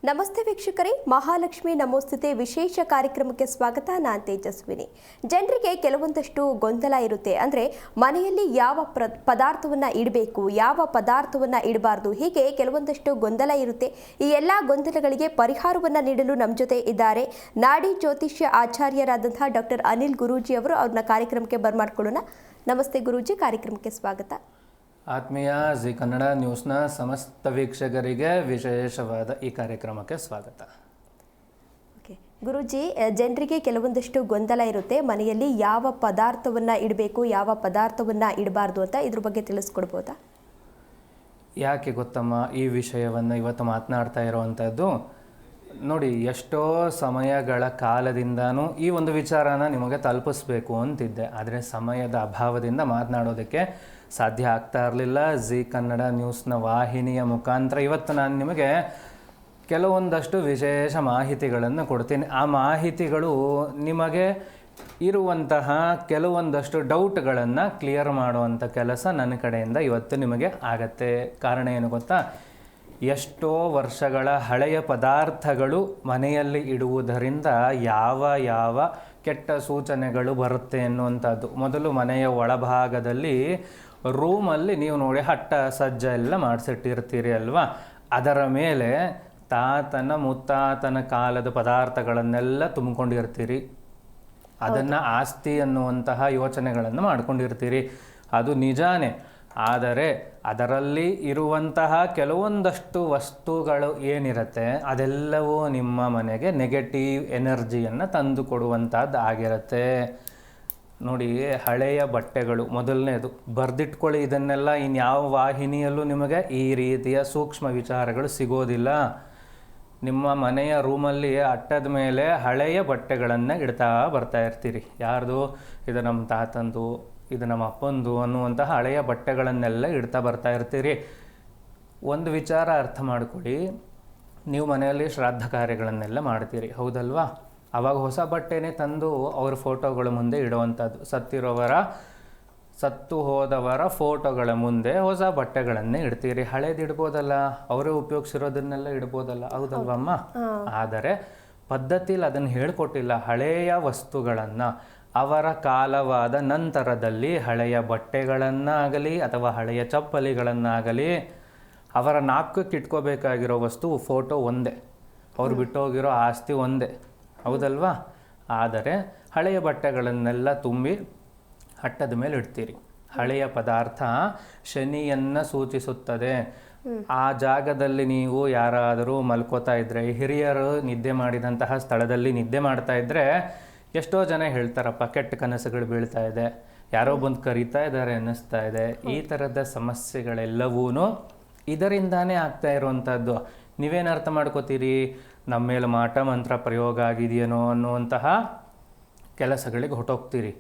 ನಮಸ್ತೆ ವೀಕ್ಷಕರೇ, ಮಹಾಲಕ್ಷ್ಮಿ ನಮೋಸ್ತುತೆ ವಿಶೇಷ ಕಾರ್ಯಕ್ರಮಕ್ಕೆ ಸ್ವಾಗತ. ನಾನು ತೇಜಸ್ವಿನಿ. ಜನರಿಗೆ ಕೆಲವೊಂದಷ್ಟು ಗೊಂದಲ ಇರುತ್ತೆ. ಅಂದರೆ ಮನೆಯಲ್ಲಿ ಯಾವ ಪದಾರ್ಥವನ್ನು ಇಡಬೇಕು, ಯಾವ ಪದಾರ್ಥವನ್ನು ಇಡಬಾರ್ದು, ಹೀಗೆ ಕೆಲವೊಂದಷ್ಟು ಗೊಂದಲ ಇರುತ್ತೆ. ಈ ಎಲ್ಲ ಗೊಂದಲಗಳಿಗೆ ಪರಿಹಾರವನ್ನು ನೀಡಲು ನಮ್ಮ ಜೊತೆ ಇದ್ದಾರೆ ನಾಡಿ ಜ್ಯೋತಿಷ್ಯ ಆಚಾರ್ಯರಾದಂತಹ ಡಾಕ್ಟರ್ ಅನಿಲ್ ಗುರೂಜಿ ಅವರು. ಅವ್ರನ್ನ ಕಾರ್ಯಕ್ರಮಕ್ಕೆ ಬರ್ಮಾಡ್ಕೊಳ್ಳೋಣ. ನಮಸ್ತೆ ಗುರೂಜಿ, ಕಾರ್ಯಕ್ರಮಕ್ಕೆ ಸ್ವಾಗತ. ಆತ್ಮೀಯ ಜಿ ಕನ್ನಡ ನ್ಯೂಸ್ನ ಸಮಸ್ತ ವೀಕ್ಷಕರಿಗೆ ವಿಶೇಷವಾದ ಈ ಕಾರ್ಯಕ್ರಮಕ್ಕೆ ಸ್ವಾಗತ. ಓಕೆ ಗುರೂಜಿ, ಜನರಿಗೆ ಕೆಲವೊಂದಷ್ಟು ಗೊಂದಲ ಇರುತ್ತೆ. ಮನೆಯಲ್ಲಿ ಯಾವ ಪದಾರ್ಥವನ್ನು ಇಡಬೇಕು, ಯಾವ ಪದಾರ್ಥವನ್ನು ಇಡಬಾರ್ದು ಅಂತ ಇದ್ರ ಬಗ್ಗೆ ತಿಳಿಸ್ಕೊಡ್ಬೋದಾ? ಯಾಕೆ ಗೊತ್ತಮ್ಮ ಈ ವಿಷಯವನ್ನು ಇವತ್ತು ಮಾತನಾಡ್ತಾ ಇರುವಂಥದ್ದು? ನೋಡಿ, ಎಷ್ಟೋ ಸಮಯಗಳ ಕಾಲದಿಂದನೂ ಈ ಒಂದು ವಿಚಾರನ ನಿಮಗೆ ತಲುಪಿಸ್ಬೇಕು ಅಂತಿದ್ದೆ. ಆದರೆ ಸಮಯದ ಅಭಾವದಿಂದ ಮಾತನಾಡೋದಕ್ಕೆ ಸಾಧ್ಯ ಆಗ್ತಾ ಇರಲಿಲ್ಲ. ಜಿ ಕನ್ನಡ ನ್ಯೂಸ್ನ ವಾಹಿನಿಯ ಮುಖಾಂತರ ಇವತ್ತು ನಾನು ನಿಮಗೆ ಕೆಲವೊಂದಷ್ಟು ವಿಶೇಷ ಮಾಹಿತಿಗಳನ್ನು ಕೊಡ್ತೀನಿ. ಆ ಮಾಹಿತಿಗಳು ನಿಮಗೆ ಇರುವಂತಹ ಕೆಲವೊಂದಷ್ಟು ಡೌಟ್ಗಳನ್ನು ಕ್ಲಿಯರ್ ಮಾಡುವಂಥ ಕೆಲಸ ನನ್ನ ಕಡೆಯಿಂದ ಇವತ್ತು ನಿಮಗೆ ಆಗತ್ತೆ. ಕಾರಣ ಏನು ಗೊತ್ತಾ? ಎಷ್ಟೋ ವರ್ಷಗಳ ಹಳೆಯ ಪದಾರ್ಥಗಳು ಮನೆಯಲ್ಲಿ ಇಡುವುದರಿಂದ ಯಾವ ಯಾವ ಕೆಟ್ಟ ಸೂಚನೆಗಳು ಬರುತ್ತೆ ಎನ್ನುವಂಥದ್ದು. ಮೊದಲು ಮನೆಯ ಒಳಭಾಗದಲ್ಲಿ ರೂಮಲ್ಲಿ ನೀವು ನೋಡಿ ಹಟ್ಟ ಸಜ್ಜ ಎಲ್ಲ ಮಾಡಿಸಿಟ್ಟಿರ್ತೀರಿ ಅಲ್ವಾ? ಅದರ ಮೇಲೆ ತಾತನ ಮುತ್ತಾತನ ಕಾಲದ ಪದಾರ್ಥಗಳನ್ನೆಲ್ಲ ತುಂಬಿಕೊಂಡಿರ್ತೀರಿ. ಅದನ್ನು ಆಸ್ತಿ ಅನ್ನುವಂತಹ ಯೋಚನೆಗಳನ್ನು ಮಾಡ್ಕೊಂಡಿರ್ತೀರಿ. ಅದು ನಿಜಾನೇ. ಆದರೆ ಅದರಲ್ಲಿ ಇರುವಂತಹ ಕೆಲವೊಂದಷ್ಟು ವಸ್ತುಗಳು ಏನಿರುತ್ತೆ ಅದೆಲ್ಲವೂ ನಿಮ್ಮ ಮನೆಗೆ ನೆಗೆಟಿವ್ ಎನರ್ಜಿಯನ್ನು ತಂದು ಕೊಡುವಂಥದ್ದು ಆಗಿರುತ್ತೆ. ನೋಡಿ, ಹಳೆಯ ಬಟ್ಟೆಗಳು ಮೊದಲನೇದು ಬರೆದಿಟ್ಕೊಳ್ಳಿ. ಇದನ್ನೆಲ್ಲ ಇನ್ಯಾವ ವಾಹಿನಿಯಲ್ಲೂ ನಿಮಗೆ ಈ ರೀತಿಯ ಸೂಕ್ಷ್ಮ ವಿಚಾರಗಳು ಸಿಗೋದಿಲ್ಲ. ನಿಮ್ಮ ಮನೆಯ ರೂಮಲ್ಲಿ ಅಟ್ಟದ ಮೇಲೆ ಹಳೆಯ ಬಟ್ಟೆಗಳನ್ನು ಇಡ್ತಾ ಬರ್ತಾ ಇರ್ತೀರಿ. ಯಾರ್ದು? ಇದು ನಮ್ಮ ತಾತಂದು, ಇದು ನಮ್ಮ ಅಪ್ಪಂದು ಅನ್ನುವಂತಹ ಹಳೆಯ ಬಟ್ಟೆಗಳನ್ನೆಲ್ಲ ಇಡ್ತಾ ಬರ್ತಾ ಇರ್ತೀರಿ. ಒಂದು ವಿಚಾರ ಅರ್ಥ ಮಾಡ್ಕೊಳ್ಳಿ, ನೀವು ಮನೆಯಲ್ಲಿ ಶ್ರಾದ್ದ ಕಾರ್ಯಗಳನ್ನೆಲ್ಲ ಮಾಡ್ತೀರಿ, ಹೌದಲ್ವಾ? ಆವಾಗ ಹೊಸ ಬಟ್ಟೆನೇ ತಂದು ಅವ್ರ ಫೋಟೋಗಳ ಮುಂದೆ ಇಡುವಂಥದ್ದು. ಸತ್ತು ಹೋದವರ ಫೋಟೋಗಳ ಮುಂದೆ ಹೊಸ ಬಟ್ಟೆಗಳನ್ನೇ ಇಡ್ತೀರಿ. ಹಳೇದು ಇಡ್ಬೋದಲ್ಲ, ಅವರೇ ಉಪಯೋಗಿಸಿರೋದನ್ನೆಲ್ಲ ಇಡ್ಬೋದಲ್ಲ, ಹೌದಲ್ವಮ್ಮ? ಆದರೆ ಪದ್ಧತಿಲಿ ಅದನ್ನು ಹೇಳ್ಕೊಟ್ಟಿಲ್ಲ. ಹಳೆಯ ವಸ್ತುಗಳನ್ನು ಅವರ ಕಾಲವಾದ ನಂತರದಲ್ಲಿ ಹಳೆಯ ಬಟ್ಟೆಗಳನ್ನಾಗಲಿ ಅಥವಾ ಹಳೆಯ ಚಪ್ಪಲಿಗಳನ್ನಾಗಲಿ ಅವರ ನಾಲ್ಕಕ್ಕೆ ಇಟ್ಕೋಬೇಕಾಗಿರೋ ವಸ್ತು ಫೋಟೋ ಒಂದೇ, ಅವ್ರು ಬಿಟ್ಟೋಗಿರೋ ಆಸ್ತಿ ಒಂದೇ, ಹೌದಲ್ವಾ? ಆದರೆ ಹಳೆಯ ಬಟ್ಟೆಗಳನ್ನೆಲ್ಲ ತುಂಬಿ ಹಟ್ಟದ ಮೇಲೆ ಇಡ್ತೀರಿ. ಹಳೆಯ ಪದಾರ್ಥ ಶನಿಯನ್ನು ಸೂಚಿಸುತ್ತದೆ. ಆ ಜಾಗದಲ್ಲಿ ನೀವು ಯಾರಾದರೂ ಮಲ್ಕೋತಾ ಇದ್ದರೆ, ಹಿರಿಯರು ನಿದ್ದೆ ಮಾಡಿದಂತಹ ಸ್ಥಳದಲ್ಲಿ ನಿದ್ದೆ ಮಾಡ್ತಾ ಇದ್ದರೆ ಎಷ್ಟೋ ಜನ ಹೇಳ್ತಾರಪ್ಪ, ಕೆಟ್ಟ ಕನಸುಗಳು ಬೀಳ್ತಾ ಇದೆ, ಯಾರೋ ಬಂದು ಕರೀತಾ ಇದ್ದಾರೆ ಅನ್ನಿಸ್ತಾ ಇದೆ. ಈ ಥರದ ಸಮಸ್ಯೆಗಳೆಲ್ಲವೂ ಇದರಿಂದಾನೇ ಆಗ್ತಾ ಇರುವಂಥದ್ದು. ನೀವೇನು ಅರ್ಥ ಮಾಡ್ಕೋತೀರಿ? ನಮ್ಮ ಮೇಲೆ ಮಾಟ ಮಂತ್ರ ಪ್ರಯೋಗ ಆಗಿದೆಯೇನೋ ಅನ್ನುವಂತಹ ಕೆಲಸಗಳಿಗೆ ಹೊಟ್ಟೋಗ್ತೀರಿ.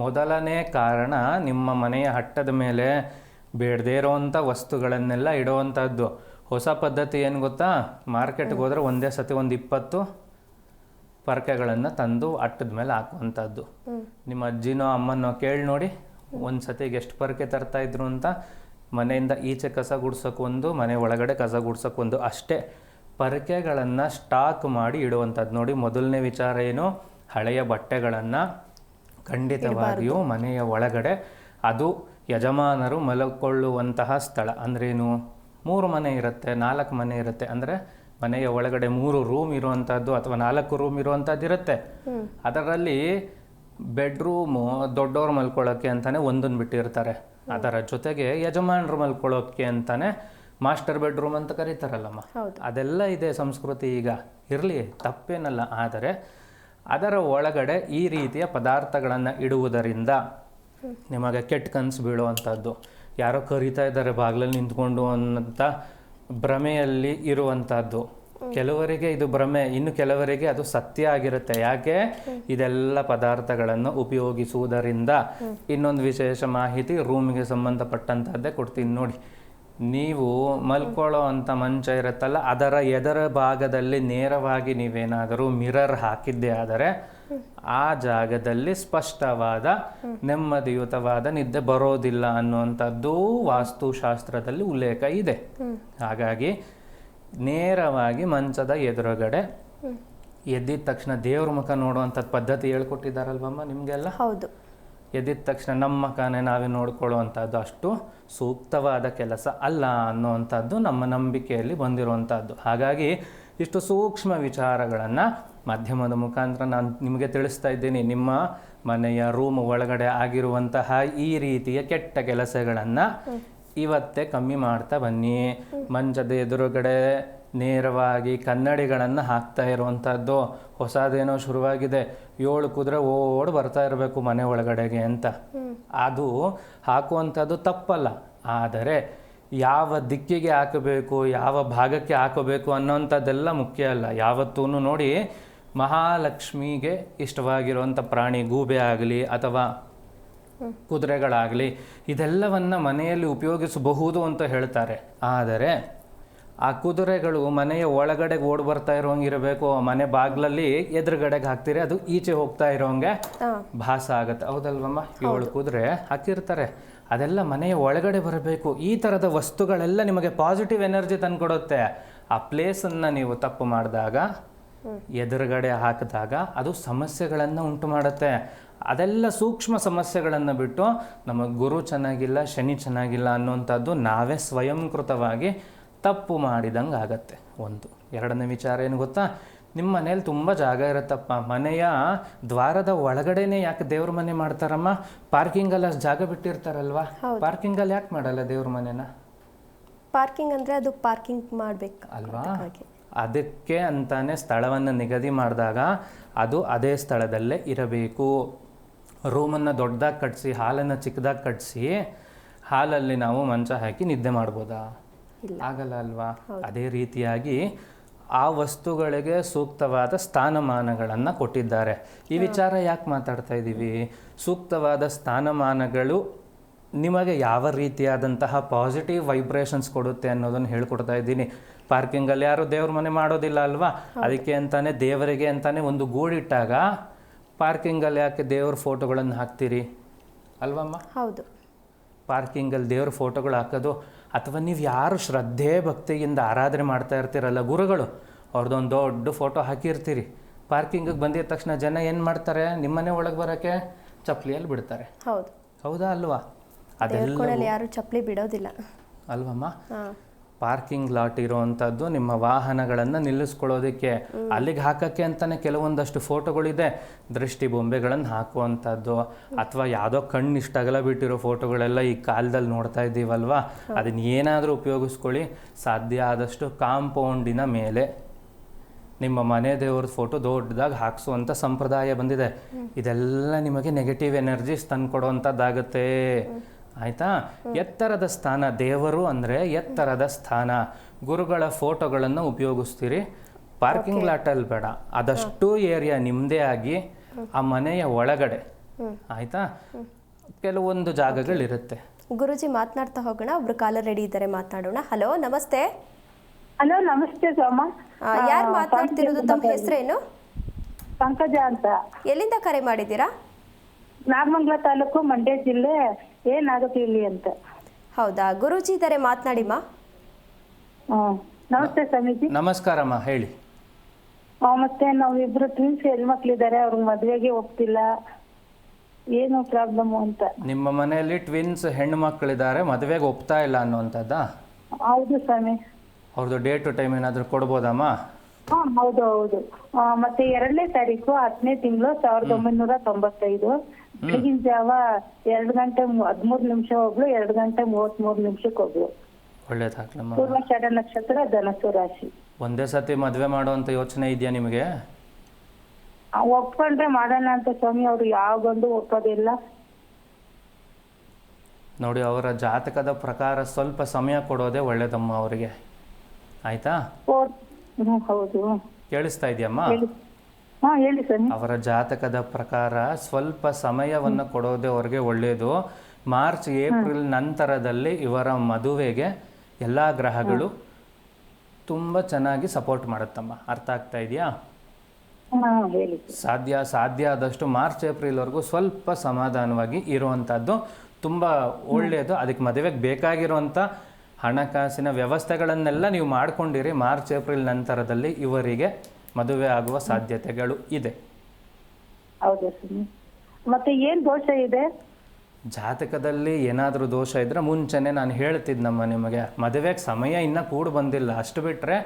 ಮೊದಲನೇ ಕಾರಣ, ನಿಮ್ಮ ಮನೆಯ ಹಟ್ಟದ ಮೇಲೆ ಬೇಡದೇ ಇರೋವಂಥ ವಸ್ತುಗಳನ್ನೆಲ್ಲ ಇಡುವಂಥದ್ದು. ಹೊಸ ಪದ್ಧತಿ ಏನು ಗೊತ್ತಾ? ಮಾರ್ಕೆಟ್ಗೆ ಹೋದರೆ ಒಂದೇ ಸತಿ ಒಂದು 20 ಪರಕೆಗಳನ್ನು ತಂದು ಅಟ್ಟದ ಮೇಲೆ ಹಾಕುವಂಥದ್ದು. ನಿಮ್ಮ ಅಜ್ಜಿನೋ ಅಮ್ಮನೋ ಕೇಳಿ ನೋಡಿ, ಒಂದು ಸತಿಗೆ ಎಷ್ಟು ಪರಕೆ ತರ್ತಾ ಇದ್ರು ಅಂತ. ಮನೆಯಿಂದ ಈಚೆ ಕಸ ಗುಡ್ಸೋಕ್ಕೊಂದು, ಮನೆ ಒಳಗಡೆ ಕಸ ಗುಡ್ಸೋಕ್ಕೊಂದು, ಅಷ್ಟೇ ಪರಕೆಗಳನ್ನು ಸ್ಟಾಕ್ ಮಾಡಿ ಇಡುವಂಥದ್ದು. ನೋಡಿ, ಮೊದಲನೇ ವಿಚಾರ ಏನು? ಹಳೆಯ ಬಟ್ಟೆಗಳನ್ನು ಖಂಡಿತವಾಗಿಯೂ ಮನೆಯ ಒಳಗಡೆ, ಅದು ಯಜಮಾನರು ಮಲಕೊಳ್ಳುವಂತಹ ಸ್ಥಳ. ಅಂದ್ರೇನು? 3 ಮನೆ ಇರುತ್ತೆ, 4 ಮನೆ ಇರುತ್ತೆ. ಅಂದರೆ ಮನೆಯ ಒಳಗಡೆ 3 ರೂಮ್ ಇರುವಂಥದ್ದು ಅಥವಾ 4 ರೂಮ್ ಇರುವಂಥದ್ದು ಇರುತ್ತೆ. ಅದರಲ್ಲಿ ಬೆಡ್ರೂಮು ದೊಡ್ಡವ್ರು ಮಲ್ಕೊಳ್ಳೋಕ್ಕೆ ಅಂತಲೇ ಒಂದನ್ನು ಬಿಟ್ಟಿರ್ತಾರೆ. ಅದರ ಜೊತೆಗೆ ಯಜಮಾನರು ಮಲ್ಕೊಳ್ಳೋಕ್ಕೆ ಅಂತಲೇ ಮಾಸ್ಟರ್ ಬೆಡ್ರೂಮ್ ಅಂತ ಕರೀತಾರಲ್ಲಮ್ಮ, ಅದೆಲ್ಲ ಇದೆ ಸಂಸ್ಕೃತಿ. ಈಗ ಇರಲಿ, ತಪ್ಪೇನಲ್ಲ. ಆದರೆ ಅದರ ಒಳಗಡೆ ಈ ರೀತಿಯ ಪದಾರ್ಥಗಳನ್ನು ಇಡುವುದರಿಂದ ನಿಮಗೆ ಕೆಟ್ಟ ಕನಸು ಬೀಳುವಂಥದ್ದು, ಯಾರೋ ಕರೀತಾ ಇದ್ದಾರೆ ಬಾಗಿಲಲ್ಲಿ ನಿಂತ್ಕೊಂಡು ಅನ್ನೋಂಥ ಭ್ರಮೆಯಲ್ಲಿ ಇರುವಂಥದ್ದು. ಕೆಲವರಿಗೆ ಇದು ಭ್ರಮೆ, ಇನ್ನು ಕೆಲವರಿಗೆ ಅದು ಸತ್ಯ ಆಗಿರುತ್ತೆ. ಯಾಕೆ? ಇದೆಲ್ಲ ಪದಾರ್ಥಗಳನ್ನು ಉಪಯೋಗಿಸುವುದರಿಂದ. ಇನ್ನೊಂದು ವಿಶೇಷ ಮಾಹಿತಿ ರೂಮಿಗೆ ಸಂಬಂಧಪಟ್ಟಂಥದ್ದೇ ಕೊಡ್ತೀನಿ ನೋಡಿ. ನೀವು ಮಲ್ಕೊಳ್ಳೋ ಅಂಥ ಮಂಚ ಇರುತ್ತಲ್ಲ, ಅದರ ಎದರ ಭಾಗದಲ್ಲಿ ನೇರವಾಗಿ ನೀವೇನಾದರೂ ಮಿರರ್ ಹಾಕಿದ್ದೇ ಆದರೆ ಆ ಜಾಗದಲ್ಲಿ ಸ್ಪಷ್ಟವಾದ ನೆಮ್ಮದಿಯುತವಾದ ನಿದ್ದೆ ಬರೋದಿಲ್ಲ ಅನ್ನುವಂಥದ್ದು ವಾಸ್ತುಶಾಸ್ತ್ರದಲ್ಲಿ ಉಲ್ಲೇಖ ಇದೆ. ಹಾಗಾಗಿ ನೇರವಾಗಿ ಮಂಚದ ಎದುರುಗಡೆ ಎದ್ದಿದ ತಕ್ಷಣ ದೇವ್ರ ಮುಖ ನೋಡುವಂಥದ್ದು ಪದ್ಧತಿ ಹೇಳ್ಕೊಟ್ಟಿದ್ದಾರಲ್ವಮ್ಮ ನಿಮಗೆಲ್ಲ. ಹೌದು. ಎದ್ದಿದ ತಕ್ಷಣ ನಮ್ಮ ಮುಖನೇ ನಾವೇ ನೋಡ್ಕೊಳ್ಳುವಂಥದ್ದು ಅಷ್ಟು ಸೂಕ್ತವಾದ ಕೆಲಸ ಅಲ್ಲ ಅನ್ನುವಂಥದ್ದು ನಮ್ಮ ನಂಬಿಕೆಯಲ್ಲಿ ಬಂದಿರುವಂಥದ್ದು. ಹಾಗಾಗಿ ಇಷ್ಟು ಸೂಕ್ಷ್ಮ ವಿಚಾರಗಳನ್ನು ಮಾಧ್ಯಮದ ಮುಖಾಂತರ ನಾನು ನಿಮಗೆ ತಿಳಿಸ್ತಾ ಇದ್ದೀನಿ. ನಿಮ್ಮ ಮನೆಯ ರೂಮ್ ಒಳಗಡೆ ಆಗಿರುವಂತಹ ಈ ರೀತಿಯ ಕೆಟ್ಟ ಕೆಲಸಗಳನ್ನು ಇವತ್ತೇ ಕಮ್ಮಿ ಮಾಡ್ತಾ ಬನ್ನಿ. ಮಂಚದ ಎದುರುಗಡೆ ನೇರವಾಗಿ ಕನ್ನಡಿಗಳನ್ನು ಹಾಕ್ತಾ ಇರುವಂಥದ್ದು ಹೊಸದೇನೋ ಶುರುವಾಗಿದೆ. 7 ಕುದುರೆ ಓಡಿ ಬರ್ತಾ ಇರಬೇಕು ಮನೆ ಒಳಗಡೆಗೆ ಅಂತ. ಅದು ಹಾಕುವಂಥದ್ದು ತಪ್ಪಲ್ಲ. ಆದರೆ ಯಾವ ದಿಕ್ಕಿಗೆ ಹಾಕಬೇಕು, ಯಾವ ಭಾಗಕ್ಕೆ ಹಾಕಬೇಕು ಅನ್ನೋಂಥದ್ದೆಲ್ಲ ಮುಖ್ಯ ಅಲ್ಲ. ಯಾವತ್ತೂ ನೋಡಿ, ಮಹಾಲಕ್ಷ್ಮಿಗೆ ಇಷ್ಟವಾಗಿರುವಂಥ ಪ್ರಾಣಿ ಗೂಬೆ ಆಗಲಿ ಅಥವಾ ಕುದುರೆಗಳಾಗಲಿ ಇದೆಲ್ಲವನ್ನು ಮನೆಯಲ್ಲಿ ಉಪಯೋಗಿಸಬಹುದು ಅಂತ ಹೇಳ್ತಾರೆ. ಆದರೆ ಆ ಕುದುರೆಗಳು ಮನೆಯ ಒಳಗಡೆಗೆ ಓಡಿ ಬರ್ತಾ ಇರೋಂಗಿರಬೇಕು. ಮನೆ ಬಾಗಿಲಲ್ಲಿ ಎದುರುಗಡೆಗೆ ಹಾಕ್ತೀರಿ, ಅದು ಈಚೆ ಹೋಗ್ತಾ ಇರೋಂಗೆ ಭಾಸ ಆಗುತ್ತೆ. ಹೌದಲ್ವಮ್ಮ? 7 ಕುದುರೆ ಹಾಕಿರ್ತಾರೆ, ಅದೆಲ್ಲ ಮನೆಯ ಒಳಗಡೆ ಬರಬೇಕು. ಈ ಥರದ ವಸ್ತುಗಳೆಲ್ಲ ನಿಮಗೆ ಪಾಸಿಟಿವ್ ಎನರ್ಜಿ ತಂದುಕೊಡುತ್ತೆ. ಆ ಪ್ಲೇಸನ್ನು ನೀವು ತಪ್ಪು ಮಾಡಿದಾಗ, ಎದುರುಗಡೆ ಹಾಕಿದಾಗ ಅದು ಸಮಸ್ಯೆಗಳನ್ನು ಉಂಟು ಮಾಡುತ್ತೆ. ಅದೆಲ್ಲ ಸೂಕ್ಷ್ಮ ಸಮಸ್ಯೆಗಳನ್ನು ಬಿಟ್ಟು ನಮಗೆ ಗುರು ಚೆನ್ನಾಗಿಲ್ಲ, ಶನಿ ಚೆನ್ನಾಗಿಲ್ಲ ಅನ್ನುವಂಥದ್ದು ನಾವೇ ಸ್ವಯಂಕೃತವಾಗಿ ತಪ್ಪು ಮಾಡಿದಂಗೆ ಆಗತ್ತೆ. ಒಂದು. ಎರಡನೇ ವಿಚಾರ ಏನು ಗೊತ್ತಾ? ನಿಮ್ಮ ಮನೇಲಿ ತುಂಬ ಜಾಗ ಇರುತ್ತಪ್ಪ. ಮನೆಯ ದ್ವಾರದ ಒಳಗಡೆನೆ ಯಾಕೆ ದೇವ್ರ ಮನೆ ಮಾಡ್ತಾರಮ್ಮ? ಪಾರ್ಕಿಂಗಲ್ಲಿ ಅಷ್ಟು ಜಾಗ ಬಿಟ್ಟಿರ್ತಾರಲ್ವಾ? ಪಾರ್ಕಿಂಗಲ್ಲಿ ಯಾಕೆ ಮಾಡಲ್ಲ ದೇವ್ರ ಮನೆನ? ಪಾರ್ಕಿಂಗ್ ಅಂದರೆ ಅದು ಪಾರ್ಕಿಂಗ್ ಮಾಡಬೇಕು ಅಲ್ವಾ? ಅದಕ್ಕೆ ಅಂತಾನೆ ಸ್ಥಳವನ್ನು ನಿಗದಿ ಮಾಡಿದಾಗ ಅದು ಅದೇ ಸ್ಥಳದಲ್ಲೇ ಇರಬೇಕು. ರೂಮನ್ನು ದೊಡ್ಡದಾಗಿ ಕಟ್ಟಿಸಿ, ಹಾಲನ್ನು ಚಿಕ್ಕದಾಗಿ ಕಟ್ಟಿಸಿ, ಹಾಲಲ್ಲಿ ನಾವು ಮಂಚ ಹಾಕಿ ನಿದ್ದೆ ಮಾಡ್ಬೋದಾ? ಆಗಲ್ಲ ಅಲ್ವಾ? ಅದೇ ರೀತಿಯಾಗಿ ಆ ವಸ್ತುಗಳಿಗೆ ಸೂಕ್ತವಾದ ಸ್ಥಾನಮಾನಗಳನ್ನು ಕೊಟ್ಟಿದ್ದಾರೆ. ಈ ವಿಚಾರ ಯಾಕೆ ಮಾತಾಡ್ತಾ ಇದ್ದೀವಿ? ಸೂಕ್ತವಾದ ಸ್ಥಾನಮಾನಗಳು ನಿಮಗೆ ಯಾವ ರೀತಿಯಾದಂತಹ ಪಾಸಿಟಿವ್ ವೈಬ್ರೇಷನ್ಸ್ ಕೊಡುತ್ತೆ ಅನ್ನೋದನ್ನು ಹೇಳ್ಕೊಡ್ತಾ ಇದ್ದೀನಿ. ಪಾರ್ಕಿಂಗಲ್ಲಿ ಯಾರು ದೇವ್ರ ಮನೆ ಮಾಡೋದಿಲ್ಲ ಅಲ್ವಾ? ಅದಕ್ಕೆ ಅಂತಾನೆ ದೇವರಿಗೆ ಅಂತಾನೆ ಒಂದು ಗೂಡಿಟ್ಟಾಗ ಪಾರ್ಕಿಂಗಲ್ಲಿ ಯಾಕೆ ದೇವ್ರ ಫೋಟೋಗಳನ್ನು ಹಾಕ್ತೀರಿ ಅಲ್ವಮ್ಮ? ಹೌದು. ಪಾರ್ಕಿಂಗಲ್ಲಿ ದೇವ್ರ ಫೋಟೋಗಳು ಹಾಕೋದು, ಅಥವಾ ನೀವು ಯಾರು ಶ್ರದ್ಧೆ ಭಕ್ತಿಯಿಂದ ಆರಾಧನೆ ಮಾಡ್ತಾ ಇರ್ತೀರಲ್ಲ ಗುರುಗಳು, ಅವ್ರದ್ದೊಂದು ದೊಡ್ಡ ಫೋಟೋ ಹಾಕಿರ್ತೀರಿ. ಪಾರ್ಕಿಂಗಿಗೆ ಬಂದಿದ ತಕ್ಷಣ ಜನ ಏನು ಮಾಡ್ತಾರೆ? ನಿಮ್ಮನೆ ಒಳಗೆ ಬರೋಕ್ಕೆ ಚಪ್ಪಲಿಯಲ್ಲಿ ಬಿಡ್ತಾರೆ. ಹೌದು. ಹೌದಾ ಅಲ್ವಾ? ಅದೆಲ್ಲ ಯಾರು ಚಪ್ಪಲಿ ಬಿಡೋದಿಲ್ಲ ಅಲ್ವಮ್ಮ? ಪಾರ್ಕಿಂಗ್ ಲಾಟ್ ಇರುವಂಥದ್ದು ನಿಮ್ಮ ವಾಹನಗಳನ್ನು ನಿಲ್ಲಿಸ್ಕೊಳ್ಳೋದಕ್ಕೆ, ಅಲ್ಲಿಗೆ ಹಾಕೋಕ್ಕೆ ಅಂತಲೇ ಕೆಲವೊಂದಷ್ಟು ಫೋಟೋಗಳಿದೆ. ದೃಷ್ಟಿ ಬೊಂಬೆಗಳನ್ನು ಹಾಕುವಂಥದ್ದು, ಅಥವಾ ಯಾವುದೋ ಕಣ್ಣು ಇಷ್ಟಾಗಲ್ಲ ಬಿಟ್ಟಿರೋ ಫೋಟೋಗಳೆಲ್ಲ ಈ ಕಾಲದಲ್ಲಿ ನೋಡ್ತಾ ಇದ್ದೀವಲ್ವಾ? ಅದನ್ನ ಏನಾದರೂ ಉಪಯೋಗಿಸ್ಕೊಳ್ಳಿ. ಸಾಧ್ಯ ಆದಷ್ಟು ಕಾಂಪೌಂಡಿನ ಮೇಲೆ ನಿಮ್ಮ ಮನೆ ದೇವ್ರ ಫೋಟೋ ದೊಡ್ಡದಾಗಿ ಹಾಕ್ಸುವಂಥ ಸಂಪ್ರದಾಯ ಬಂದಿದೆ. ಇದೆಲ್ಲ ನಿಮಗೆ ನೆಗೆಟಿವ್ ಎನರ್ಜೀಸ್ ತಂದುಕೊಡುವಂಥದ್ದಾಗತ್ತೆ. ಆಯಿತಾ? ಎತ್ತರದ ಸ್ಥಾನ, ದೇವರು ಅಂದರೆ ಎತ್ತರದ ಸ್ಥಾನ. ಗುರುಗಳ ಫೋಟೋಗಳನ್ನು ಉಪಯೋಗಿಸ್ತೀರಿ. ಪಾರ್ಕಿಂಗ್ ಲಾಟಲ್ಲಿ ಬೇಡ, ಅದಷ್ಟು ಏರಿಯಾ ನಿಮ್ಮದೇ ಆಗಿ ಆ ಮನೆಯ ಒಳಗಡೆ. ಆಯಿತಾ? ಕೆಲವೊಂದು ಜಾಗಗಳಿರುತ್ತೆ. ಗುರುಜಿ ಮಾತನಾಡ್ತಾ ಹೋಗೋಣ. ಒಬ್ರು ಕಾಲರ್ ರೆಡಿ ಇದ್ದಾರೆ, ಮಾತನಾಡೋಣ. ಹಲೋ, ನಮಸ್ತೆ. ಹಲೋ, ನಮಸ್ತೆ ಸೋಮ. ಯಾರು ಮಾತನಾಡ್ತಿರೋದು? ತಮ್ಮ ಹೆಸರೇನು? ಪಂಕಜ ಅಂತ. ಎಲ್ಲಿಂದ ಕರೆ ಮಾಡಿದ್ದೀರಾ? ನಾಗಮಂಗಲ ತಾಲೂಕು, ಮಂಡ್ಯ ಜಿಲ್ಲೆ. ಏನಾಗುತ್ತೆ ಇಲ್ಲಿ ಅಂತ. ಹೌದಾ? ಗುರೂಜಿ ಇದ್ದಾರೆ, ಮಾತನಾಡಿಮ್ಮ. ನಮಸ್ತೆ ಸ್ವಾಮೀಜಿ. ನಮಸ್ಕಾರಮ್ಮ, ಹೇಳಿ. ಮತ್ತೆ ನಾವಿಬ್ರು ಟ್ವಿನ್ಸ್ ಹೆಣ್ಮಕ್ಳಿದ್ದಾರೆ, ಅವ್ರಿಗೆ ಮದ್ವೆಗೆ ಹೋಗ್ತಿಲ್ಲ, ಏನು ಪ್ರಾಬ್ಲಮ್ ಅಂತ. ನಿಮ್ಮ ಮನೆಯಲ್ಲಿ ಟ್ವಿನ್ಸ್ ಹೆಣ್ಣು ಮಕ್ಕಳಿದ್ದಾರೆ, ಮದುವೆಗೆ ಒಪ್ತಾ ಇಲ್ಲ ಅನ್ನುವಂಥದ್ದಾ? ಹೌದು ಸ್ವಾಮಿ. ಅವ್ರದ್ದು ಡೇ ಟು ಟೈಮ್ ಏನಾದರೂ ಕೊಡ್ಬೋದಮ್ಮ? ಹೌದು ಹೌದು. ಮತ್ತೆ 2ನೇ ತಾರೀಕು 10ನೇ ತಿಂಗಳು 1995 ಬೆಳಗಿನ ಜಾವ 2 ಗಂಟೆ 13 ನಿಮಿಷ ಹೋಗ್ಲು, 2 ಗಂಟೆ 33 ನಿಮಿಷಕ್ಕೆ ಹೋಗ್ಲು. ಒಳ್ಳೇದಾಗ್ಲಮ್ಮ. ಪೂರ್ವಾಷಾಢ ನಕ್ಷತ್ರ, ಧನಸ್ಸು ರಾಶಿ. ಒಂದೇ ಸತಿ ಮದುವೆ ಮಾಡುವಂಥ ಯೋಚನೆ ಇದೆಯಾ ನಿಮಗೆ? ಒಪ್ಕೊಂಡ್ರೆ ಮಾಡೋಣ ಅಂತ ಸ್ವಾಮಿ. ಅವ್ರು ಯಾವಾಗೊಂದು ಒಪ್ಪೋದಿಲ್ಲ. ನೋಡಿ, ಅವರ ಜಾತಕದ ಪ್ರಕಾರ ಸ್ವಲ್ಪ ಸಮಯ ಕೊಡೋದೇ ಒಳ್ಳೇದಮ್ಮ ಅವರಿಗೆ. ಆಯ್ತಾ? ಹೌದು. ಕೇಳಿಸ್ತಾ ಇದೆಯಮ್ಮ? ಹೇಳಿ ಸ್ವಾಮಿ. ಅವರ ಜಾತಕದ ಪ್ರಕಾರ ಸ್ವಲ್ಪ ಸಮಯವನ್ನು ಕೊಡೋದೇ ಅವ್ರಿಗೆ ಒಳ್ಳೆಯದು. ಮಾರ್ಚ್ ಏಪ್ರಿಲ್ ನಂತರದಲ್ಲಿ ಇವರ ಮದುವೆಗೆ ಎಲ್ಲ ಗ್ರಹಗಳು ತುಂಬ ಚೆನ್ನಾಗಿ ಸಪೋರ್ಟ್ ಮಾಡುತ್ತಮ್ಮ. ಅರ್ಥ ಆಗ್ತಾ ಇದೆಯಾ? ಸಾಧ್ಯ ಆದಷ್ಟು ಮಾರ್ಚ್ ಏಪ್ರಿಲ್ವರೆಗೂ ಸ್ವಲ್ಪ ಸಮಾಧಾನವಾಗಿ ಇರುವಂಥದ್ದು ತುಂಬ ಒಳ್ಳೆಯದು. ಅದಕ್ಕೆ ಮದುವೆಗೆ ಬೇಕಾಗಿರುವಂಥ ಹಣಕಾಸಿನ ವ್ಯವಸ್ಥೆಗಳನ್ನೆಲ್ಲ ನೀವು ಮಾಡ್ಕೊಂಡಿರಿ. ಮಾರ್ಚ್ ಏಪ್ರಿಲ್ ನಂತರದಲ್ಲಿ ಇವರಿಗೆ ಮದುವೆ ಆಗುವ ಸಾಧ್ಯತೆಗಳು ಇದೆ. ಹೌದಾ ಸ್ವಾಮಿ? ಮತ್ತೆ ಏನ್ ದೋಷ ಇದೆ? ಜಾತಕದಲ್ಲಿ ಏನಾದರೂ ದೋಷ ಇದ್ದರೆ ಮುಂಚೆನೇ ನಾನು ಹೇಳ್ತಿದ್ನಮ್ಮ ನಿಮಗೆ. ಮದುವೆಗೆ ಸಮಯ ಇನ್ನೂ ಕೂಡ ಬಂದಿಲ್ಲ, ಅಷ್ಟು ಬಿಟ್ಟರೆ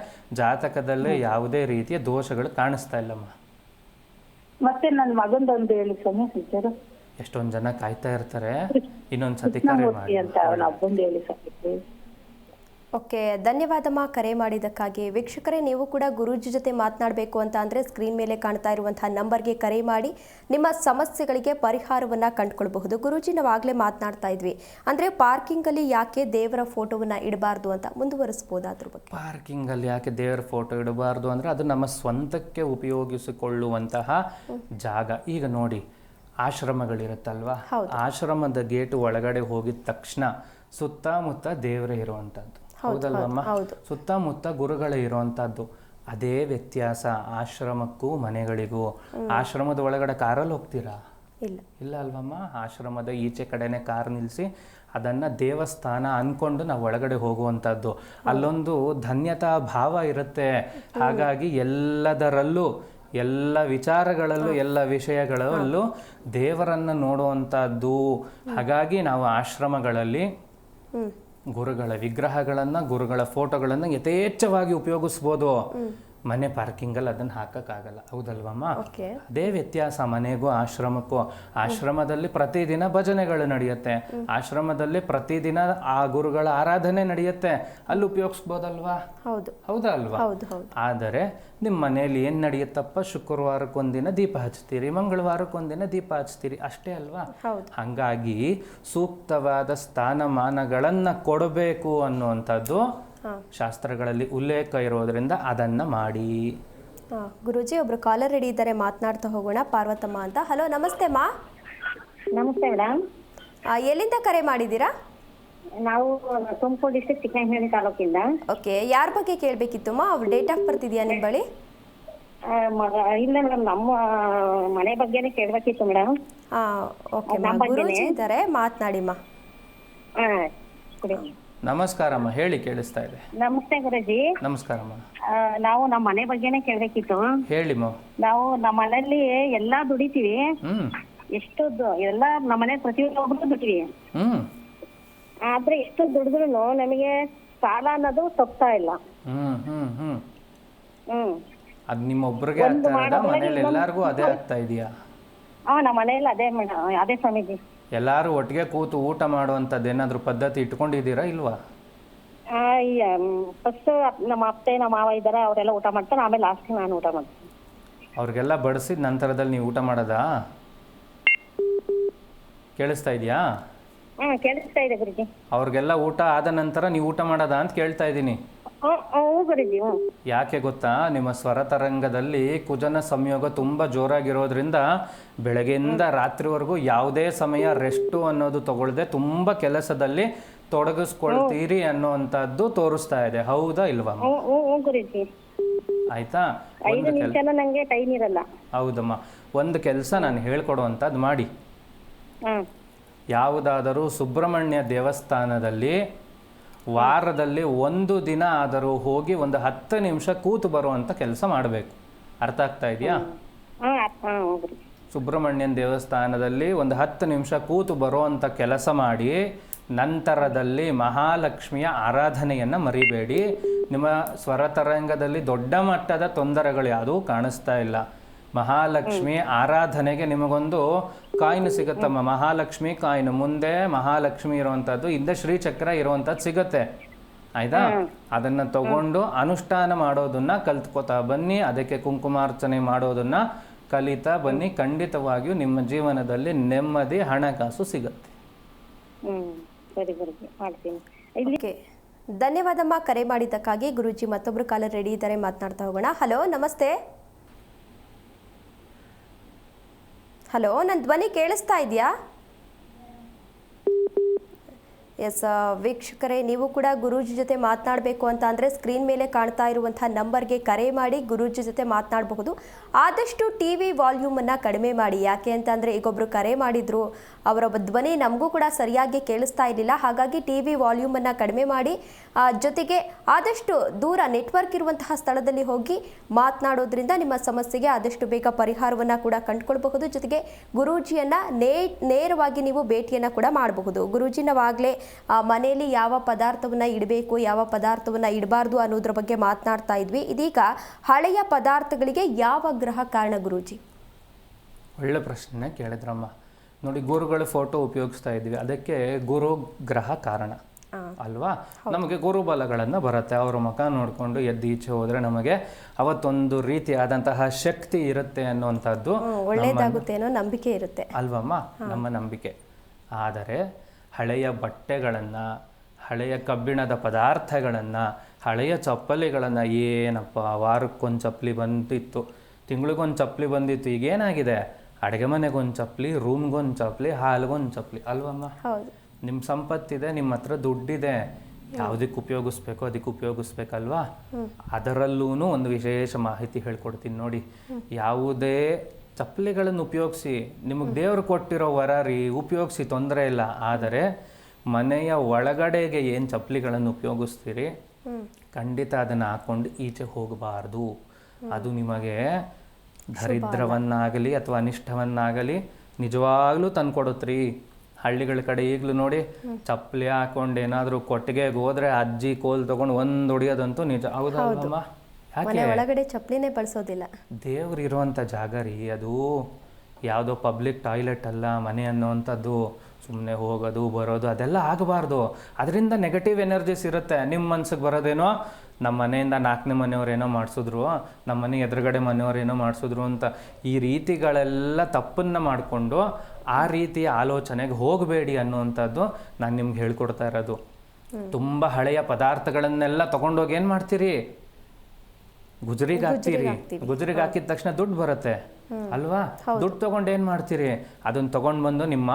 ಜಾತಕದಲ್ಲಿ ಯಾವುದೇ ರೀತಿಯ ದೋಷಗಳು ಕಾಣಿಸ್ತಾ ಇಲ್ಲಮ್ಮ. ಮತ್ತೆ ನನ್ನ ಮಗಂದೊಂದು ಹೇಳಿ ಸ್ವಾಮಿ ಹೆಸರು. ಎಷ್ಟೊಂದು ಜನ ಕಾಯ್ತಾ ಇರ್ತಾರೆ, ಇನ್ನೊಂದು ಸತಿ ಕರೆ ಮಾಡಿ ಅಂತ ಅವನ ಹಬ್ಬಂದು ಹೇಳಿ ಸ್ವಾಮಿ. ಓಕೆ, ಧನ್ಯವಾದಮ್ಮ ಕರೆ ಮಾಡಿದ್ದಕ್ಕಾಗಿ. ವೀಕ್ಷಕರೇ, ನೀವು ಕೂಡ ಗುರೂಜಿ ಜೊತೆ ಮಾತನಾಡಬೇಕು ಅಂತ ಅಂದರೆ ಸ್ಕ್ರೀನ್ ಮೇಲೆ ಕಾಣ್ತಾ ಇರುವಂತಹ ನಂಬರ್ಗೆ ಕರೆ ಮಾಡಿ ನಿಮ್ಮ ಸಮಸ್ಯೆಗಳಿಗೆ ಪರಿಹಾರವನ್ನು ಕಂಡುಕೊಳ್ಬಹುದು. ಗುರೂಜಿ, ನಾವು ಆಗಲೇ ಮಾತನಾಡ್ತಾ ಇದ್ವಿ, ಅಂದರೆ ಪಾರ್ಕಿಂಗಲ್ಲಿ ಯಾಕೆ ದೇವರ ಫೋಟೋವನ್ನು ಇಡಬಾರ್ದು ಅಂತ ಮುಂದುವರಿಸ್ಬೋದು ಅದ್ರ ಬಗ್ಗೆ. ಪಾರ್ಕಿಂಗಲ್ಲಿ ಯಾಕೆ ದೇವರ ಫೋಟೋ ಇಡಬಾರ್ದು ಅಂದರೆ ಅದು ನಮ್ಮ ಸ್ವಂತಕ್ಕೆ ಉಪಯೋಗಿಸಿಕೊಳ್ಳುವಂತಹ ಜಾಗ. ಈಗ ನೋಡಿ, ಆಶ್ರಮಗಳಿರುತ್ತಲ್ವಾ, ಆಶ್ರಮದ ಗೇಟು ಒಳಗಡೆ ಹೋಗಿದ ತಕ್ಷಣ ಸುತ್ತಮುತ್ತ ದೇವರೇ ಇರುವಂಥದ್ದು, ಹೌದಲ್ವಮ್ಮ? ಸುತ್ತಮುತ್ತ ಗುರುಗಳೇ ಇರುವಂಥದ್ದು. ಅದೇ ವ್ಯತ್ಯಾಸ ಆಶ್ರಮಕ್ಕೂ ಮನೆಗಳಿಗೂ. ಆಶ್ರಮದ ಒಳಗಡೆ ಕಾರಲ್ಲಿ ಹೋಗ್ತೀರಾ? ಇಲ್ಲ ಅಲ್ವಮ್ಮ. ಆಶ್ರಮದ ಈಚೆ ಕಡೆನೆ ಕಾರ್ ನಿಲ್ಲಿಸಿ ಅದನ್ನು ದೇವಸ್ಥಾನ ಅಂದ್ಕೊಂಡು ನಾವು ಒಳಗಡೆ ಹೋಗುವಂಥದ್ದು. ಅಲ್ಲೊಂದು ಧನ್ಯತಾ ಭಾವ ಇರುತ್ತೆ. ಹಾಗಾಗಿ ಎಲ್ಲದರಲ್ಲೂ, ಎಲ್ಲ ವಿಚಾರಗಳಲ್ಲೂ, ಎಲ್ಲ ವಿಷಯಗಳಲ್ಲೂ ದೇವರನ್ನು ನೋಡುವಂಥದ್ದು. ಹಾಗಾಗಿ ನಾವು ಆಶ್ರಮಗಳಲ್ಲಿ ಗುರುಗಳ ವಿಗ್ರಹಗಳನ್ನು, ಗುರುಗಳ ಫೋಟೋಗಳನ್ನು ಯಥೇಚ್ಛವಾಗಿ ಉಪಯೋಗಿಸ್ಬೋದು. ಮನೆ ಪಾರ್ಕಿಂಗಲ್ಲಿ ಅದನ್ನು ಹಾಕಕ್ಕಾಗಲ್ಲ, ಹೌದಲ್ವಮ್ಮ? ಅದೇ ವ್ಯತ್ಯಾಸ ಮನೆಗೂ ಆಶ್ರಮಕ್ಕೂ. ಆಶ್ರಮದಲ್ಲಿ ಪ್ರತಿದಿನ ಭಜನೆಗಳು ನಡೆಯುತ್ತೆ, ಆಶ್ರಮದಲ್ಲಿ ಪ್ರತಿದಿನ ಆ ಗುರುಗಳ ಆರಾಧನೆ ನಡೆಯುತ್ತೆ, ಅಲ್ಲಿ ಉಪಯೋಗಿಸ್ಬೋದಲ್ವಾ? ಹೌದಾ ಅಲ್ವಾ? ಆದರೆ ನಿಮ್ಮ ಮನೆಯಲ್ಲಿ ಏನು ನಡೆಯುತ್ತಪ್ಪ, ಶುಕ್ರವಾರಕ್ಕೊಂದಿನ ದೀಪ ಹಚ್ತೀರಿ, ಮಂಗಳವಾರಕ್ಕೊಂದಿನ ದೀಪ ಹಚ್ತೀರಿ, ಅಷ್ಟೇ ಅಲ್ವಾ? ಹಾಗಾಗಿ ಸೂಕ್ತವಾದ ಸ್ಥಾನಮಾನಗಳನ್ನು ಕೊಡಬೇಕು ಅನ್ನುವಂಥದ್ದು ಶಾಸ್ತ್ರಗಳಲ್ಲಿ ಉಲ್ಲೇಖ ಇರೋದ್ರಿಂದ ಅದನ್ನ ಮಾಡಿ. ಗುರೂಜಿ, ಒಬ್ರು ಕಾಲರ್ ರೆಡಿ ಇದ್ದಾರೆ, ಮಾತನಾಡ್ತಾ ಹೋಗೋಣ. ಪಾರ್ವತಮ್ಮ ಅಂತ. ಹಲೋ, ನಮಸ್ತೆ ಮಾ. ನಮಸ್ತೆ ಮೇಡಮ್. ಎಲ್ಲಿಂದ ಕರೆ ಮಾಡಿದ್ದೀರಾ? ನಾವು ತುಮಕೂರು ಡಿಸ್ಟ್ರಿಕ್ಟ್ ಚಿಕ್ಕನಹಳ್ಳಿ ತಾಲೂಕಿಂದ. ಓಕೆ, ಯಾರ ಬಗ್ಗೆ ಕೇಳಬೇಕಿತ್ತು ಮಾ? ಅವ್ರ ಡೇಟ್ ಆಫ್ ಬರ್ತ್ ಇದೆಯಾ ನಿಮ್ಮ ಬಳಿ? ಇಲ್ಲ ಮೇಡಮ್, ನಮ್ಮ ಮನೆ ಬಗ್ಗೆನೇ ಕೇಳಬೇಕಿತ್ತು ಮೇಡಮ್. ಓಕೆ ಮಾ, ಗುರೂಜಿ ಇದ್ದಾರೆ, ಮಾತನಾಡಿಮ್ಮ. ನಮಸ್ಕಾರಮ್ಮ, ಹೇಳಿ, ಕೇಳಿಸ್ತಾ ಇದೆ. ನಮಸ್ತೆ ಗುರೂಜಿ. ನಮಸ್ಕಾರಮ್ಮ. ನಾವು ನಮ್ಮ ಮನೆ ಬಗ್ಗೆನೇ ಕೇಳಬೇಕಿತ್ತು. ಹೇಳಿಮ್ಮ. ನಾವು ನಮ್ಮ ಮನೆಯಲ್ಲಿ ಎಲ್ಲಾ ದುಡಿತೀವಿ, ಎಷ್ಟು ಎಲ್ಲ ನಮ್ಮ ಮನೆ ಪ್ರತಿಯೊಬ್ಬರು ದುಡಿತೀವಿ. ಆದ್ರೆ ಎಷ್ಟು ದುಡಿದ್ರು ನಮಗೆ ಸಾಲ ಅನ್ನೋದು ತಪ್ತಾ ಇಲ್ಲ. ಅದ್ ನಿಮ್ಮೊಬ್ರಿಗೆ ಆಗ್ತಾ ಇರೋದಾ? ಮನೇಲಿ ಎಲ್ಲಾರ್ಗೂ ಅದೇ ಆಗ್ತಾ ಇದೆಯಾ? ನಮ್ಮ ಮನೆಯಲ್ಲಿ ಅದೇ ಮೇಡಮ್, ಅದೇ ಸ್ವಾಮೀಜಿ. ಎಲ್ಲಾರು ಒಟ್ಟಿಗೆ ಕೂತು ಊಟ ಮಾಡುವಂಥದ್ದು ಏನಾದ್ರು ಪದ್ಧತಿ ಇಟ್ಕೊಂಡಿದ್ದೀರಾ ಇಲ್ವಾ? ಫಸ್ಟ್ ನಮ್ಮ ಅತ್ತೆ ನಮ್ಮ ಮಾವ ಇದ್ದಾರೆ, ಅವರೆಲ್ಲ ಊಟ ಮಾಡ್ತಾರೆ, ಆಮೇಲೆ ಲಾಸ್ಟ್ ನಾನು ಊಟ ಮಾಡ್ತೀನಿ. ಅವ್ರಿಗೆಲ್ಲ ಬಡಿಸಿದ ನಂತರದಲ್ಲಿ ನೀವು ಊಟ ಮಾಡೋದಾ? ಕೇಳಿಸ್ತಾ ಇದೆಯಾ? ಕೇಳಿಸ್ತಾ ಇದೆ ಗುರುಜಿ. ಅವ್ರಿಗೆಲ್ಲ ಊಟ ಆದ ನಂತರ ನೀವು ಊಟ ಮಾಡೋದಾ ಅಂತ ಕೇಳ್ತಾ ಇದ್ದೀನಿ. ಯಾಕೆ ಗೊತ್ತಾ, ನಿಮ್ಮ ಸ್ವರ ತರಂಗದಲ್ಲಿ ಕುಜನ ಸಂಯೋಗ ತುಂಬಾ ಜೋರಾಗಿರೋದ್ರಿಂದ ಬೆಳಗ್ಗೆಯಿಂದ ರಾತ್ರಿವರೆಗೂ ಯಾವುದೇ ಸಮಯ ರೆಸ್ಟು ಅನ್ನೋದು ತಗೊಳ್ಳದೆ ತುಂಬಾ ಕೆಲಸದಲ್ಲಿ ತೊಡಗಿಸ್ಕೊಳ್ತೀರಿ ಅನ್ನುವಂಥದ್ದು ತೋರಿಸ್ತಾ ಇದೆ, ಹೌದಾ ಇಲ್ವಾ? ಆಯ್ತಾ? ಹೌದಮ್ಮ, ಒಂದು ಕೆಲಸ ನಾನು ಹೇಳ್ಕೊಡುವಂಥದ್ದು ಮಾಡಿ. ಯಾವುದಾದರೂ ಸುಬ್ರಹ್ಮಣ್ಯ ದೇವಸ್ಥಾನದಲ್ಲಿ ವಾರದಲ್ಲಿ ಒಂದು ದಿನ ಆದರೂ ಹೋಗಿ ಒಂದು 10 ನಿಮಿಷ ಕೂತು ಬರುವಂಥ ಕೆಲಸ ಮಾಡಬೇಕು. ಅರ್ಥ ಆಗ್ತಾ ಇದೆಯಾ? ಸುಬ್ರಹ್ಮಣ್ಯನ ದೇವಸ್ಥಾನದಲ್ಲಿ ಒಂದು 10 ನಿಮಿಷ ಕೂತು ಬರುವಂಥ ಕೆಲಸ ಮಾಡಿ. ನಂತರದಲ್ಲಿ ಮಹಾಲಕ್ಷ್ಮಿಯ ಆರಾಧನೆಯನ್ನು ಮರಿಬೇಡಿ. ನಿಮ್ಮ ಸ್ವರತರಂಗದಲ್ಲಿ ದೊಡ್ಡ ಮಟ್ಟದ ತೊಂದರೆಗಳು ಯಾವುದೂ ಕಾಣಿಸ್ತಾ ಇಲ್ಲ. ಮಹಾಲಕ್ಷ್ಮಿ ಆರಾಧನೆಗೆ ನಿಮಗೊಂದು ಕಾಯಿನ್ ಸಿಗುತ್ತಮ್ಮ, ಮಹಾಲಕ್ಷ್ಮಿ ಕಾಯಿನ್. ಮುಂದೆ ಮಹಾಲಕ್ಷ್ಮಿ ಇರುವಂಥದ್ದು, ಹಿಂದೆ ಶ್ರೀಚಕ್ರ ಇರುವಂಥದ್ದು ಸಿಗುತ್ತೆ, ಆಯ್ತಾ? ಅದನ್ನು ತಗೊಂಡು ಅನುಷ್ಠಾನ ಮಾಡೋದನ್ನ ಕಲ್ತ್ಕೋತಾ ಬನ್ನಿ. ಅದಕ್ಕೆ ಕುಂಕುಮಾರ್ಚನೆ ಮಾಡೋದನ್ನ ಕಲಿತಾ ಬನ್ನಿ. ಖಂಡಿತವಾಗಿಯೂ ನಿಮ್ಮ ಜೀವನದಲ್ಲಿ ನೆಮ್ಮದಿ, ಹಣಕಾಸು ಸಿಗುತ್ತೆ. ಧನ್ಯವಾದಮ್ಮ ಕರೆ ಮಾಡಿದ್ದಕ್ಕಾಗಿ. ಗುರೂಜಿ ಮತ್ತೊಬ್ರು ಕಾಲರ್ ರೆಡಿ ಇದ್ದಾರೆ, ಮಾತನಾಡ್ತಾ ಹೋಗೋಣ. ಹಲೋ, ನಮಸ್ತೆ. ಹಲೋ, ನನ್ನ ಧ್ವನಿ ಕೇಳಿಸ್ತಾ ಇದೆಯಾ? ಎಸ್ ವೀಕ್ಷಕರೇ, ನೀವು ಕೂಡ ಗುರೂಜಿ ಜೊತೆ ಮಾತನಾಡಬೇಕು ಅಂತ ಅಂದರೆ ಸ್ಕ್ರೀನ್ ಮೇಲೆ ಕಾಣ್ತಾ ಇರುವಂಥ ನಂಬರ್ಗೆ ಕರೆ ಮಾಡಿ ಗುರೂಜಿ ಜೊತೆ ಮಾತನಾಡಬಹುದು. ಆದಷ್ಟು ಟಿ ವಿ ವಾಲ್ಯೂಮನ್ನು ಕಡಿಮೆ ಮಾಡಿ. ಯಾಕೆ ಅಂತ ಅಂದರೆ ಈಗೊಬ್ಬರು ಕರೆ ಮಾಡಿದ್ರು, ಅವರ ಧ್ವನಿ ನಮಗೂ ಕೂಡ ಸರಿಯಾಗಿ ಕೇಳಿಸ್ತಾ ಇರಲಿಲ್ಲ. ಹಾಗಾಗಿ ಟಿ ವಿ ವಾಲ್ಯೂಮನ್ನು ಕಡಿಮೆ ಮಾಡಿ, ಜೊತೆಗೆ ಆದಷ್ಟು ದೂರ ನೆಟ್ವರ್ಕ್ ಇರುವಂತಹ ಸ್ಥಳದಲ್ಲಿ ಹೋಗಿ ಮಾತನಾಡೋದ್ರಿಂದ ನಿಮ್ಮ ಸಮಸ್ಯೆಗೆ ಆದಷ್ಟು ಬೇಗ ಪರಿಹಾರವನ್ನು ಕೂಡ ಕಂಡುಕೊಳ್ಬಹುದು. ಜೊತೆಗೆ ಗುರೂಜಿಯನ್ನು ನೇರವಾಗಿ ನೀವು ಭೇಟಿಯನ್ನು ಕೂಡ ಮಾಡಬಹುದು. ಗುರೂಜಿ ನಾವಾಗಲೇ ಮನೆಯಲ್ಲಿ ಯಾವ ಪದಾರ್ಥವನ್ನು ಇಡಬೇಕು, ಯಾವ ಪದಾರ್ಥವನ್ನು ಇಡಬಾರ್ದು ಅನ್ನೋದ್ರ ಬಗ್ಗೆ ಮಾತನಾಡ್ತಾ ಇದ್ವಿ. ಇದೀಗ ಹಳೆಯ ಪದಾರ್ಥಗಳಿಗೆ ಯಾವ ಗ್ರಹ ಕಾರಣ ಗುರೂಜಿ? ಒಳ್ಳೆ ಪ್ರಶ್ನೆ ಕೇಳಿದ್ರಮ್ಮ. ನೋಡಿ, ಗುರುಗಳ ಫೋಟೋ ಉಪಯೋಗಿಸ್ತಾ ಇದ್ವಿ, ಅದಕ್ಕೆ ಗುರು ಗ್ರಹ ಕಾರಣ ಅಲ್ವಾ. ನಮಗೆ ಗುರುಬಲಗಳನ್ನು ಬರುತ್ತೆ, ಅವರ ಮುಖ ನೋಡಿಕೊಂಡು ಎದ್ದು ಈಚೆ ಹೋದರೆ ನಮಗೆ ಅವತ್ತೊಂದು ರೀತಿಯಾದಂತಹ ಶಕ್ತಿ ಇರುತ್ತೆ ಅನ್ನುವಂಥದ್ದು ಒಳ್ಳೆಯದಾಗುತ್ತೆ ಅನ್ನೋ ನಂಬಿಕೆ ಇರುತ್ತೆ ಅಲ್ವಮ್ಮ, ನಮ್ಮ ನಂಬಿಕೆ. ಆದರೆ ಹಳೆಯ ಬಟ್ಟೆಗಳನ್ನು, ಹಳೆಯ ಕಬ್ಬಿಣದ ಪದಾರ್ಥಗಳನ್ನು, ಹಳೆಯ ಚಪ್ಪಲಿಗಳನ್ನು, ಏನಪ್ಪ ವಾರಕ್ಕೊಂದು ಚಪ್ಪಲಿ ಬಂದಿತ್ತು, ತಿಂಗಳಿಗೊಂದು ಚಪ್ಪಲಿ ಬಂದಿತ್ತು, ಈಗೇನಾಗಿದೆ ಅಡುಗೆ ಮನೆಗೊಂದು ಚಪ್ಪಲಿ, ರೂಮ್ಗೊಂದು ಚಪ್ಪಲಿ, ಹಾಲ್ಗೊಂದು ಚಪ್ಪಲಿ ಅಲ್ವಮ್ಮ. ನಿಮ್ಮ ಸಂಪತ್ತಿದೆ, ನಿಮ್ಮ ಹತ್ರ ದುಡ್ಡಿದೆ, ಯಾವುದಕ್ಕೆ ಉಪಯೋಗಿಸ್ಬೇಕೋ ಅದಕ್ಕೆ ಉಪಯೋಗಿಸ್ಬೇಕಲ್ವಾ. ಅದರಲ್ಲೂ ಒಂದು ವಿಶೇಷ ಮಾಹಿತಿ ಹೇಳ್ಕೊಡ್ತೀನಿ ನೋಡಿ. ಯಾವುದೇ ಚಪ್ಪಲಿಗಳನ್ನು ಉಪಯೋಗಿಸಿ, ನಿಮಗೆ ದೇವರು ಕೊಟ್ಟಿರೋ ವರ ರೀ, ಉಪಯೋಗಿಸಿ, ತೊಂದರೆ ಇಲ್ಲ. ಆದರೆ ಮನೆಯ ಒಳಗಡೆಗೆ ಏನು ಚಪ್ಪಲಿಗಳನ್ನು ಉಪಯೋಗಿಸ್ತೀರಿ, ಖಂಡಿತ ಅದನ್ನು ಹಾಕ್ಕೊಂಡು ಈಚೆ ಹೋಗಬಾರ್ದು. ಅದು ನಿಮಗೆ ದರಿದ್ರವನ್ನಾಗಲಿ ಅಥವಾ ಅನಿಷ್ಟವನ್ನಾಗಲಿ ನಿಜವಾಗ್ಲೂ ತಂದ್ಕೊಡುತ್ತೀ. ಹಳ್ಳಿಗಳ ಕಡೆ ಈಗಲೂ ನೋಡಿ, ಚಪ್ಪಲಿ ಹಾಕೊಂಡು ಏನಾದರೂ ಕೊಟ್ಟಿಗೆಗೆ ಹೋದ್ರೆ ಅಜ್ಜಿ ಕೋಲ್ ತಗೊಂಡು ಒಂದು ಹೊಡಿಯೋದಂತೂ ನಿಜ. ಹೌದಲ್ವಮ್ಮ? ಯಾಕೆ ಒಳಗಡೆ ಚಪ್ಪಲಿನೇ ಬಳಸೋದಿಲ್ಲ. ದೇವ್ರು ಇರುವಂಥ ಜಾಗ ರೀ ಅದು, ಯಾವುದೋ ಪಬ್ಲಿಕ್ ಟಾಯ್ಲೆಟ್ ಅಲ್ಲ ಮನೆ ಅನ್ನೋವಂಥದ್ದು. ಸುಮ್ಮನೆ ಹೋಗೋದು ಬರೋದು ಅದೆಲ್ಲ ಆಗಬಾರ್ದು. ಅದರಿಂದ ನೆಗೆಟಿವ್ ಎನರ್ಜೀಸ್ ಇರುತ್ತೆ. ನಿಮ್ಮ ಮನ್ಸಿಗೆ ಬರೋದೇನೋ, ನಮ್ಮ ಮನೆಯಿಂದ 4ನೇ ಮನೆಯವರೇನೋ ಮಾಡಿಸಿದ್ರು, ನಮ್ಮ ಮನೆ ಎದುರುಗಡೆ ಮನೆಯವರೇನೋ ಮಾಡಿಸಿದ್ರು ಅಂತ ಈ ರೀತಿಗಳೆಲ್ಲ ತಪ್ಪನ್ನು ಮಾಡಿಕೊಂಡು ಆ ರೀತಿಯ ಆಲೋಚನೆಗೆ ಹೋಗಬೇಡಿ ಅನ್ನುವಂಥದ್ದು ನಾನು ನಿಮ್ಗೆ ಹೇಳ್ಕೊಡ್ತಾ ಇರೋದು. ತುಂಬ ಹಳೆಯ ಪದಾರ್ಥಗಳನ್ನೆಲ್ಲ ತೊಗೊಂಡೋಗಿ ಏನು ಮಾಡ್ತೀರಿ, ಗುಜರಿಗೆ ಹಾಕ್ತೀರಿ. ಗುಜರಿಗೆ ಹಾಕಿದ ತಕ್ಷಣ ದುಡ್ಡು ಬರುತ್ತೆ ಅಲ್ವಾ. ದುಡ್ಡು ತೊಗೊಂಡು ಏನು ಮಾಡ್ತೀರಿ, ಅದನ್ನು ತೊಗೊಂಡು ಬಂದು ನಿಮ್ಮ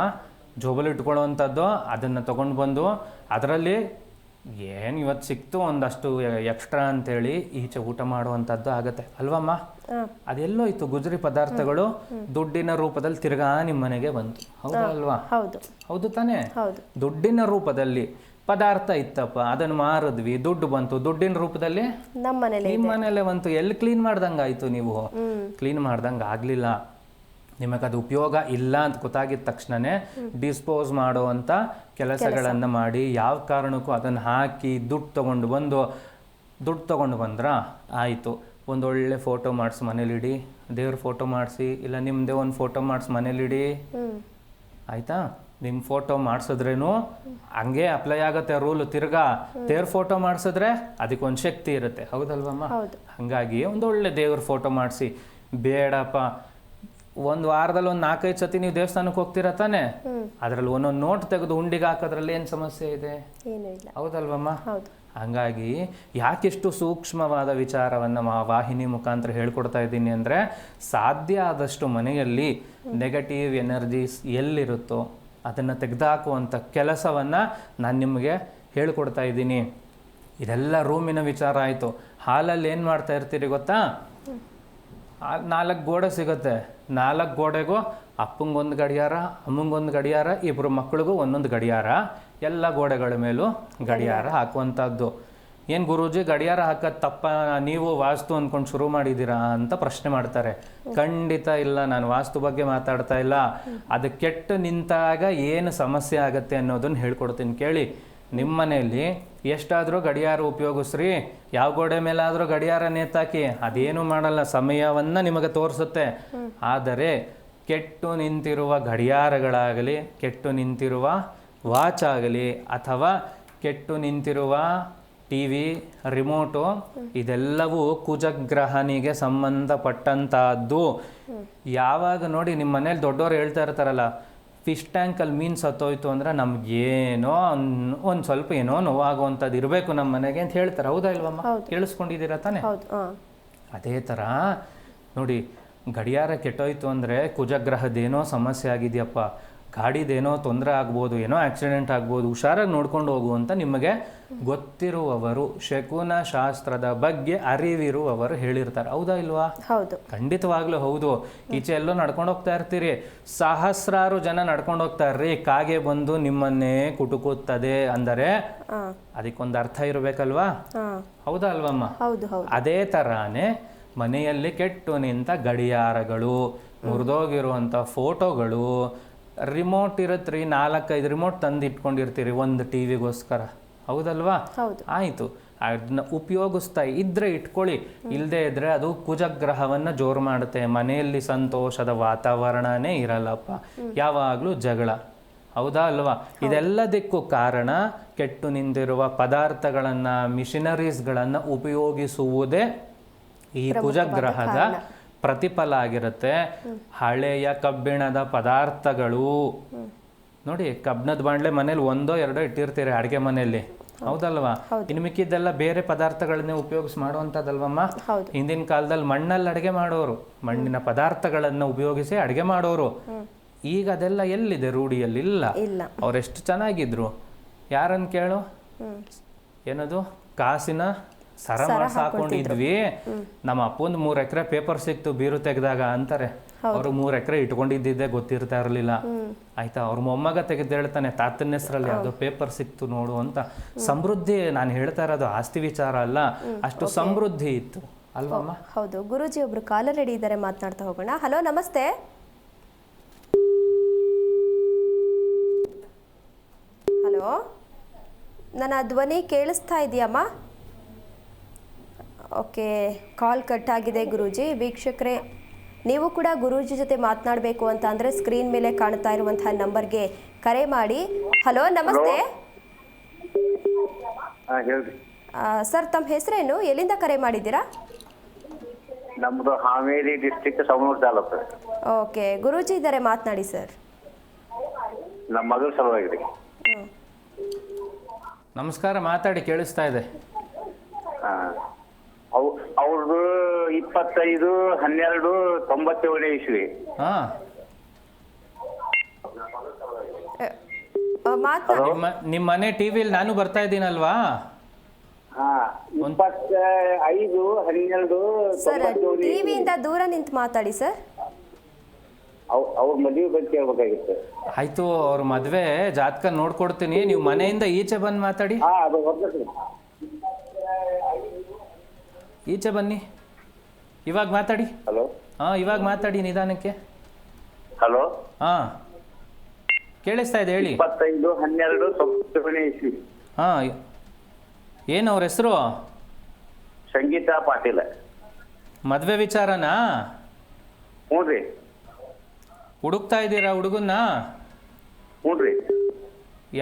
ಜೋಬಲ್ಲಿ ಇಟ್ಕೊಳ್ಳುವಂಥದ್ದು, ಅದನ್ನು ತೊಗೊಂಡು ಬಂದು ಅದರಲ್ಲಿ ಏನು ಇವತ್ತು ಸಿಕ್ತು ಒಂದಷ್ಟು ಎಕ್ಸ್ಟ್ರಾ ಅಂತೇಳಿ ಈಚೆ ಊಟ ಮಾಡುವಂಥದ್ದು ಆಗತ್ತೆ ಅಲ್ವಮ್ಮ. ಅದೆಲ್ಲೋಯ್ತು ಗುಜರಿ ಪದಾರ್ಥಗಳು ದುಡ್ಡಿನ ರೂಪದಲ್ಲಿ ತಿರ್ಗಾ ನಿಮ್ಮ ಮನೆಗೆ ಬಂತು. ಹೌದಾ ಅಲ್ವಾ? ಹೌದು ತಾನೇ. ದುಡ್ಡಿನ ರೂಪದಲ್ಲಿ ಪದಾರ್ಥ ಇತ್ತಪ್ಪ, ಅದನ್ನು ಮಾರಿದ್ವಿ, ದುಡ್ಡು ಬಂತು, ದುಡ್ಡಿನ ರೂಪದಲ್ಲಿ ನಿಮ್ಮ ಮನೇಲೆ ಬಂತು. ಎಲ್ಲಿ ಕ್ಲೀನ್ ಮಾಡ್ದಂಗಾಯ್ತು? ನೀವು ಕ್ಲೀನ್ ಮಾಡ್ದಂಗೆ ಆಗಲಿಲ್ಲ. ನಿಮಗದು ಉಪಯೋಗ ಇಲ್ಲ ಅಂತ ಗೊತ್ತಾಗಿದ ತಕ್ಷಣನೇ ಡಿಸ್ಪೋಸ್ ಮಾಡುವಂಥ ಕೆಲಸಗಳನ್ನು ಮಾಡಿ, ಯಾವ ಕಾರಣಕ್ಕೂ ಅದನ್ನು ಹಾಕಿ ದುಡ್ಡು ತೊಗೊಂಡು ಬಂದ್ರ ಆಯಿತು. ಒಂದೊಳ್ಳೆ ಫೋಟೋ ಮಾಡಿಸಿ ಮನೇಲಿಡಿ, ದೇವ್ರ ಫೋಟೋ ಮಾಡಿಸಿ, ಇಲ್ಲ ನಿಮ್ಮದೇ ಒಂದು ಫೋಟೋ ಮಾಡಿಸಿ ಮನೇಲಿಡಿ, ಆಯಿತಾ. ನಿಮ್ಮ ಫೋಟೋ ಮಾಡಿಸಿದ್ರೇನು ಹಂಗೆ ಅಪ್ಲೈ ಆಗುತ್ತೆ ರೂಲು. ತಿರ್ಗಾ ದೇವ್ರ ಫೋಟೋ ಮಾಡಿಸಿದ್ರೆ ಅದಕ್ಕೊಂದು ಶಕ್ತಿ ಇರುತ್ತೆ. ಹೌದಲ್ವಮ್ಮ? ಹಾಗಾಗಿ ಒಂದೊಳ್ಳೆ ದೇವ್ರ ಫೋಟೋ ಮಾಡಿಸಿ. ಬೇಡಪ್ಪ, ಒಂದು ವಾರದಲ್ಲಿ ಒಂದು 4-5 ಸತಿ ನೀವು ದೇವಸ್ಥಾನಕ್ಕೆ ಹೋಗ್ತೀರಾ ತಾನೆ, ಅದರಲ್ಲಿ ಒಂದೊಂದು ನೋಟ್ ತೆಗೆದು ಉಂಡಿಗೆ ಹಾಕೋದ್ರಲ್ಲಿ ಏನು ಸಮಸ್ಯೆ ಇದೆ? ಹೌದಲ್ವಮ್ಮ? ಹಂಗಾಗಿ ಯಾಕೆಷ್ಟು ಸೂಕ್ಷ್ಮವಾದ ವಿಚಾರವನ್ನು ವಾಹಿನಿ ಮುಖಾಂತರ ಹೇಳ್ಕೊಡ್ತಾ ಇದ್ದೀನಿ ಅಂದರೆ, ಸಾಧ್ಯ ಆದಷ್ಟು ಮನೆಯಲ್ಲಿ ನೆಗೆಟಿವ್ ಎನರ್ಜೀಸ್ ಎಲ್ಲಿರುತ್ತೋ ಅದನ್ನು ತೆಗೆದುಹಾಕುವಂಥ ಕೆಲಸವನ್ನು ನಾನು ನಿಮಗೆ ಹೇಳ್ಕೊಡ್ತಾ ಇದ್ದೀನಿ. ಇದೆಲ್ಲ ರೂಮಿನ ವಿಚಾರ ಆಯಿತು. ಹಾಲಲ್ಲಿ ಏನು ಮಾಡ್ತಾ ಇರ್ತೀರಿ ಗೊತ್ತಾ? 4 ಗೋಡೆ ಸಿಗುತ್ತೆ. 4 ಗೋಡೆಗೂ ಅಪ್ಪಂಗೊಂದು ಗಡಿಯಾರ, ಅಮ್ಮಂಗೊಂದು ಗಡಿಯಾರ, 2 ಮಕ್ಕಳಿಗೂ ಒಂದೊಂದು ಗಡಿಯಾರ, ಎಲ್ಲ ಗೋಡೆಗಳ ಮೇಲೂ ಗಡಿಯಾರ ಹಾಕುವಂಥದ್ದು. ಏನು ಗುರೂಜಿ ಗಡಿಯಾರ ಹಾಕೋದು ತಪ್ಪ, ನೀವು ವಾಸ್ತು ಅಂದ್ಕೊಂಡು ಶುರು ಮಾಡಿದ್ದೀರಾ ಅಂತ ಪ್ರಶ್ನೆ ಮಾಡ್ತಾರೆ. ಖಂಡಿತ ಇಲ್ಲ, ನಾನು ವಾಸ್ತು ಬಗ್ಗೆ ಮಾತಾಡ್ತಾ ಇಲ್ಲ. ಅದು ಕೆಟ್ಟು ನಿಂತಾಗ ಏನು ಸಮಸ್ಯೆ ಆಗುತ್ತೆ ಅನ್ನೋದನ್ನು ಹೇಳ್ಕೊಡ್ತೀನಿ ಕೇಳಿ. ನಿಮ್ಮ ಮನೆಯಲ್ಲಿ ಎಷ್ಟಾದರೂ ಗಡಿಯಾರ ಉಪಯೋಗಿಸ್ರಿ, ಯಾವ ಗೋಡೆ ಮೇಲಾದರೂ ಗಡಿಯಾರ ನೇತಾಕಿ, ಅದೇನು ಮಾಡಲ್ಲ, ಸಮಯವನ್ನು ನಿಮಗೆ ತೋರಿಸುತ್ತೆ. ಆದರೆ ಕೆಟ್ಟು ನಿಂತಿರುವ ಗಡಿಯಾರಗಳಾಗಲಿ, ಕೆಟ್ಟು ನಿಂತಿರುವ ವಾಚ್ ಆಗಲಿ, ಅಥವಾ ಕೆಟ್ಟು ನಿಂತಿರುವ TV ರಿಮೋಟು, ಇದೆಲ್ಲವೂ ಕುಜಗ್ರಹನಿಗೆ ಸಂಬಂಧಪಟ್ಟಂತಹದ್ದು. ಯಾವಾಗ ನೋಡಿ ನಿಮ್ಮ ಮನೇಲಿ ದೊಡ್ಡವರು ಹೇಳ್ತಾ ಇರ್ತಾರಲ್ಲ, ಫಿಶ್ ಟ್ಯಾಂಕಲ್ಲಿ ಮೀನು ಸತ್ತೋಯ್ತು ಅಂದರೆ ನಮ್ಗೇನೋ ಒಂದು ಸ್ವಲ್ಪ ಏನೋ ನೋವಾಗುವಂಥದ್ದು ಇರಬೇಕು ನಮ್ಮ ಮನೆಗೆ ಅಂತ ಹೇಳ್ತಾರೆ. ಹೌದಾ ಇಲ್ವಮ್ಮ? ಕೇಳಿಸ್ಕೊಂಡಿದ್ದೀರಾ ತಾನೆ? ಅದೇ ಥರ ನೋಡಿ, ಗಡಿಯಾರ ಕೆಟ್ಟೋಯ್ತು ಅಂದರೆ ಕುಜಗ್ರಹದ್ದೇನೋ ಸಮಸ್ಯೆ ಆಗಿದೆಯಪ್ಪ. ಗಾಡಿದೇನೋ ತೊಂದರೆ ಆಗ್ಬೋದು, ಏನೋ ಆಕ್ಸಿಡೆಂಟ್ ಆಗ್ಬೋದು, ಹುಷಾರಾಗಿ ನೋಡ್ಕೊಂಡು ಹೋಗು ಅಂತ ನಿಮಗೆ ಗೊತ್ತಿರುವವರು, ಶಕುನ ಶಾಸ್ತ್ರದ ಬಗ್ಗೆ ಅರಿವಿರುವವರು ಹೇಳಿರ್ತಾರೆ. ಹೌದಾ ಇಲ್ವಾ? ಹೌದು. ಖಂಡಿತವಾಗ್ಲೂ ಹೌದು. ಈಚೆ ಎಲ್ಲೋ ನಡ್ಕೊಂಡು ಹೋಗ್ತಾ ಇರ್ತೀರಿ, ಸಹಸ್ರಾರು ಜನ ನಡ್ಕೊಂಡು ಹೋಗ್ತಾ ಇರ್ರಿ, ಕಾಗೆ ಬಂದು ನಿಮ್ಮನ್ನೇ ಕುಟುಕುತ್ತದೆ ಅಂದರೆ ಅದಕ್ಕೊಂದು ಅರ್ಥ ಇರಬೇಕಲ್ವಾ? ಹೌದಾ ಅಲ್ವಮ್ಮ? ಹೌದು ಹೌದು. ಅದೇ ತರಾನೇ ಮನೆಯಲ್ಲಿ ಕೆಟ್ಟು ನಿಂತ ಗಡಿಯಾರಗಳು, ಮುರಿದೋಗಿರುವಂಥ ಫೋಟೋಗಳು, ರಿಮೋಟ್ ಇರತ್ರಿ, 4-5 ರಿಮೋಟ್ ತಂದು ಇಟ್ಕೊಂಡಿರ್ತೀರಿ ಒಂದು ಟಿ ವಿಗೋಸ್ಕರ. ಹೌದಲ್ವಾ? ಆಯಿತು, ಅದನ್ನ ಉಪಯೋಗಿಸ್ತಾ ಇದ್ರೆ ಇಟ್ಕೊಳ್ಳಿ, ಇಲ್ಲದೆ ಇದ್ರೆ ಅದು ಕುಜಗ್ರಹವನ್ನು ಜೋರು ಮಾಡುತ್ತೆ. ಮನೆಯಲ್ಲಿ ಸಂತೋಷದ ವಾತಾವರಣನೇ ಇರಲ್ಲಪ್ಪ, ಯಾವಾಗಲೂ ಜಗಳ. ಹೌದಾ ಅಲ್ವಾ? ಇದೆಲ್ಲದಕ್ಕೂ ಕಾರಣ ಕೆಟ್ಟು ನಿಂತಿರುವ ಪದಾರ್ಥಗಳನ್ನು, ಮಿಷಿನರೀಸ್ಗಳನ್ನು ಉಪಯೋಗಿಸುವುದೇ ಈ ಕುಜಗ್ರಹದ ಪ್ರತಿಫಲ ಆಗಿರುತ್ತೆ. ಹಳೆಯ ಕಬ್ಬಿಣದ ಪದಾರ್ಥಗಳು ನೋಡಿ, ಕಬ್ಬಿಣದ ಬಾಂಡ್ಲೆ ಮನೇಲಿ 1-2 ಇಟ್ಟಿರ್ತೀರಿ ಅಡುಗೆ ಮನೆಯಲ್ಲಿ. ಹೌದಲ್ವಾ? ಇನ್ನು ಮಿಕ್ಕಿದ್ದೆಲ್ಲ ಬೇರೆ ಪದಾರ್ಥಗಳನ್ನೇ ಉಪಯೋಗಿಸಿ ಮಾಡುವಂಥದ್ದಲ್ವಮ್ಮ. ಹಿಂದಿನ ಕಾಲದಲ್ಲಿ ಮಣ್ಣಲ್ಲಿ ಅಡುಗೆ ಮಾಡೋರು, ಮಣ್ಣಿನ ಪದಾರ್ಥಗಳನ್ನು ಉಪಯೋಗಿಸಿ ಅಡುಗೆ ಮಾಡೋರು. ಈಗ ಅದೆಲ್ಲ ಎಲ್ಲಿದೆ? ರೂಢಿಯಲ್ಲಿ ಇಲ್ಲ. ಅವರೆಷ್ಟು ಚೆನ್ನಾಗಿದ್ರು, ಯಾರನ್ನು ಕೇಳು, ಏನದು ಕಾಸಿನ ಸರ ಸಾಕೊಂಡಿದ್ವಿ, ನಮ್ಮ ಅಪ್ಪಂದು 3 ಎಕರೆ ಪೇಪರ್ ಸಿಕ್ತು ಬೀರು ತೆಗೆದಾಗ ಅಂತಾರೆ. ಅವರು 3 ಎಕರೆ ಇಟ್ಕೊಂಡಿದ್ದಿದ್ದೆ ಗೊತ್ತಿರ್ತಾ ಇರಲಿಲ್ಲ. ಆಯ್ತಾ? ಅವ್ರ ಮೊಮ್ಮಗ ತೆಗೆದು ಹೇಳ್ತಾನೆ, ತಾತನ ಹೆಸರಲ್ಲಿ ಯಾವುದೋ ಪೇಪರ್ ಸಿಕ್ತು ನೋಡು ಅಂತ. ಸಮೃದ್ಧಿ, ನಾನು ಹೇಳ್ತಾ ಇರೋದು ಆಸ್ತಿ ವಿಚಾರ ಅಲ್ಲ, ಅಷ್ಟು ಸಮೃದ್ಧಿ ಇತ್ತು ಅಲ್ವಮ್ಮ? ಹೌದು. ಗುರೂಜಿ ಒಬ್ರು ಕಾಲರ್ ರೆಡಿ ಇದ್ದಾರೆ, ಮಾತನಾಡ್ತಾ ಹೋಗೋಣ. ಹಲೋ, ನಮಸ್ತೆ. ಹಲೋ, ನನ್ನ ಧ್ವನಿ ಕೇಳಿಸ್ತಾ ಇದೆಯಮ್ಮ? ಓಕೆ, ಕಾಲ್ ಕಟ್ ಆಗಿದೆ ಗುರೂಜಿ. ವೀಕ್ಷಕರೇ, ನೀವು ಕೂಡ ಗುರೂಜಿ ಜೊತೆ ಮಾತನಾಡಬೇಕು ಅಂತ ಅಂದರೆ ಸ್ಕ್ರೀನ್ ಮೇಲೆ ಕಾಣ್ತಾ ಇರುವಂತಹ ನಂಬರ್ಗೆ ಕರೆ ಮಾಡಿ. ಹಲೋ, ನಮಸ್ತೆ ಸರ್, ತಮ್ಮ ಹೆಸರೇನು? ಎಲ್ಲಿಂದ ಕರೆ ಮಾಡಿದ್ದೀರಾ? ನಮ್ಮದು ಹಾವೇರಿ ಡಿಸ್ಟ್ರಿಕ್ಟ್ ಸವಣೂರು ತಾಲೂಕು. ಓಕೆ, ಗುರೂಜಿ ಇದ್ದಾರೆ, ಮಾತನಾಡಿ ಸರ್. ನಮ್ಮ ಮಗಳ ಸಲುವಾಗಿ. ನಮಸ್ಕಾರ, ಮಾತಾಡಿ, ಕೇಳಿಸ್ತಾ ಇದೆ. ಅವ್ರದ್ದು 25/12/97 ಇಸ್ವಿ. ನಿಮ್ಮ ಮನೆ ಟಿವಿಲಿ ನಾನು ಬರ್ತಾ ಇದ್ದೀನಲ್ವಾ? 25/12/97 ಸರ್, ಟಿವಿಯಿಂದ ದೂರ ನಿಂತು ಮಾತಾಡಿ ಸರ್. ಅವ್ರ ಮದುವೆ ಬಗ್ಗೆ ಕೇಳ್ಬೇಕಾಗಿತ್ತು. ಆಯ್ತು, ಅವ್ರ ಮದುವೆ ಜಾತಕ ನೋಡ್ಕೊಡ್ತೀನಿ, ನೀವು ಮನೆಯಿಂದ ಈಚೆ ಬಂದು ಮಾತಾಡಿ. ಈಚೆ ಬನ್ನಿ, ಇವಾಗ ಮಾತಾಡಿ. ಹಲೋ. ಇವಾಗ ಮಾತಾಡಿ ನಿಧಾನಕ್ಕೆ. ಹಲೋ. ಕೇಳಿಸ್ತಾ ಇದೆ, ಹೇಳಿ. 25/12/97 ಇಸ್ವಿ. ಏನು ಅವ್ರ ಹೆಸರು? ಸಂಗೀತಾ ಪಾಟೀಲ. ಮದುವೆ ವಿಚಾರನಾ? ಹ್ಞೂ ರೀ. ಹುಡುಕ್ತಾ ಇದ್ದೀರಾ ಹುಡುಗನ್ನ? ಹ್ಞೂ ರೀ.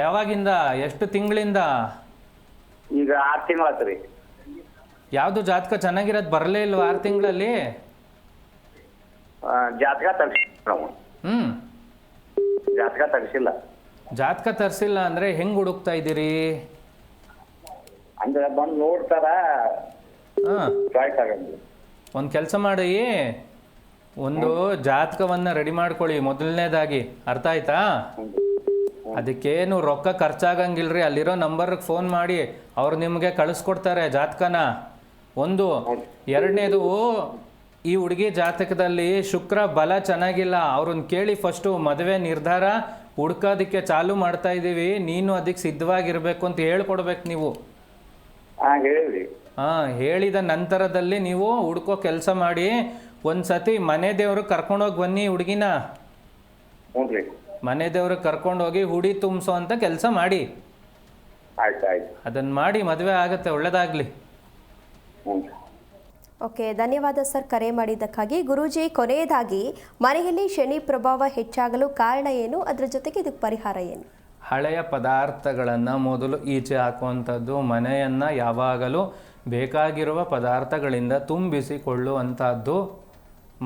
ಯಾವಾಗಿಂದ? ಎಷ್ಟು ತಿಂಗಳಿಂದ? ಈಗ 6 ತಿಂಗಳಾಯ್ತು ರೀ. ಯಾವುದು ಜಾತಕ ಚೆನ್ನಾಗಿರೋದು ಬರಲೇ ಇಲ್ವಾ 6 ತಿಂಗಳಲ್ಲಿ? ಜಾತಕ ತರಿಸಿಲ್ಲ ನಾವು. ಜಾತಕ ತರಿಸಿಲ್ಲ. ಜಾತಕ ತರಿಸಿಲ್ಲ ಅಂದರೆ ಹೆಂಗೆ ಹುಡುಕ್ತಾ ಇದ್ದೀರಿ? ಅಂದ್ರೆ ಬಂದು ನೋಡ್ತಾರ. ಒಂದು ಕೆಲಸ ಮಾಡಿ, ಒಂದು ಜಾತಕವನ್ನು ರೆಡಿ ಮಾಡ್ಕೊಳ್ಳಿ ಮೊದಲನೇದಾಗಿ, ಅರ್ಥ ಆಯ್ತಾ? ಅದಕ್ಕೇನು ರೊಕ್ಕ ಖರ್ಚಾಗಂಗಿಲ್ರಿ. ಅಲ್ಲಿರೋ ನಂಬರ್ಗೆ ಫೋನ್ ಮಾಡಿ, ಅವ್ರು ನಿಮಗೆ ಕಳಿಸ್ಕೊಡ್ತಾರೆ ಜಾತಕನ. ಒಂದು. ಎರಡನೇದು, ಈ ಹುಡುಗಿ ಜಾತಕದಲ್ಲಿ ಶುಕ್ರ ಬಲ ಚೆನ್ನಾಗಿಲ್ಲ. ಅವ್ರನ್ನ ಕೇಳಿ ಫಸ್ಟು ಮದುವೆ ನಿರ್ಧಾರ ಹುಡ್ಕೋದಕ್ಕೆ ಚಾಲು ಮಾಡ್ತಾ ಇದ್ದೀವಿ, ನೀನು ಅದಕ್ಕೆ ಸಿದ್ಧವಾಗಿರ್ಬೇಕು ಅಂತ ಹೇಳ್ಕೊಡ್ಬೇಕು ನೀವು. ಹೇಳಿದ ನಂತರದಲ್ಲಿ ನೀವು ಹುಡ್ಕೋ ಕೆಲಸ ಮಾಡಿ. ಒಂದ್ಸತಿ ಮನೆ ದೇವ್ರಿಗೆ ಕರ್ಕೊಂಡೋಗಿ ಬನ್ನಿ ಹುಡುಗಿನ. ಮನೆ ದೇವ್ರಿಗೆ ಕರ್ಕೊಂಡೋಗಿ ಹುಡಿ ತುಂಬಿಸೋ ಅಂತ ಕೆಲಸ ಮಾಡಿ. ಅದನ್ನು ಮಾಡಿ, ಮದುವೆ ಆಗತ್ತೆ, ಒಳ್ಳೇದಾಗಲಿ. ಓಕೆ, ಧನ್ಯವಾದ ಸರ್ ಕರೆ ಮಾಡಿದ್ದಕ್ಕಾಗಿ. ಗುರೂಜಿ, ಕೊನೆಯದಾಗಿ ಮನೆಯಲ್ಲಿ ಶನಿ ಪ್ರಭಾವ ಹೆಚ್ಚಾಗಲು ಕಾರಣ ಏನು, ಅದರ ಜೊತೆಗೆ ಇದಕ್ಕೆ ಪರಿಹಾರ ಏನು? ಹಳೆಯ ಪದಾರ್ಥಗಳನ್ನು ಮೊದಲು ಈಚೆ ಹಾಕುವಂಥದ್ದು. ಮನೆಯನ್ನು ಯಾವಾಗಲೂ ಬೇಕಾಗಿರುವ ಪದಾರ್ಥಗಳಿಂದ ತುಂಬಿಸಿಕೊಳ್ಳುವಂಥದ್ದು.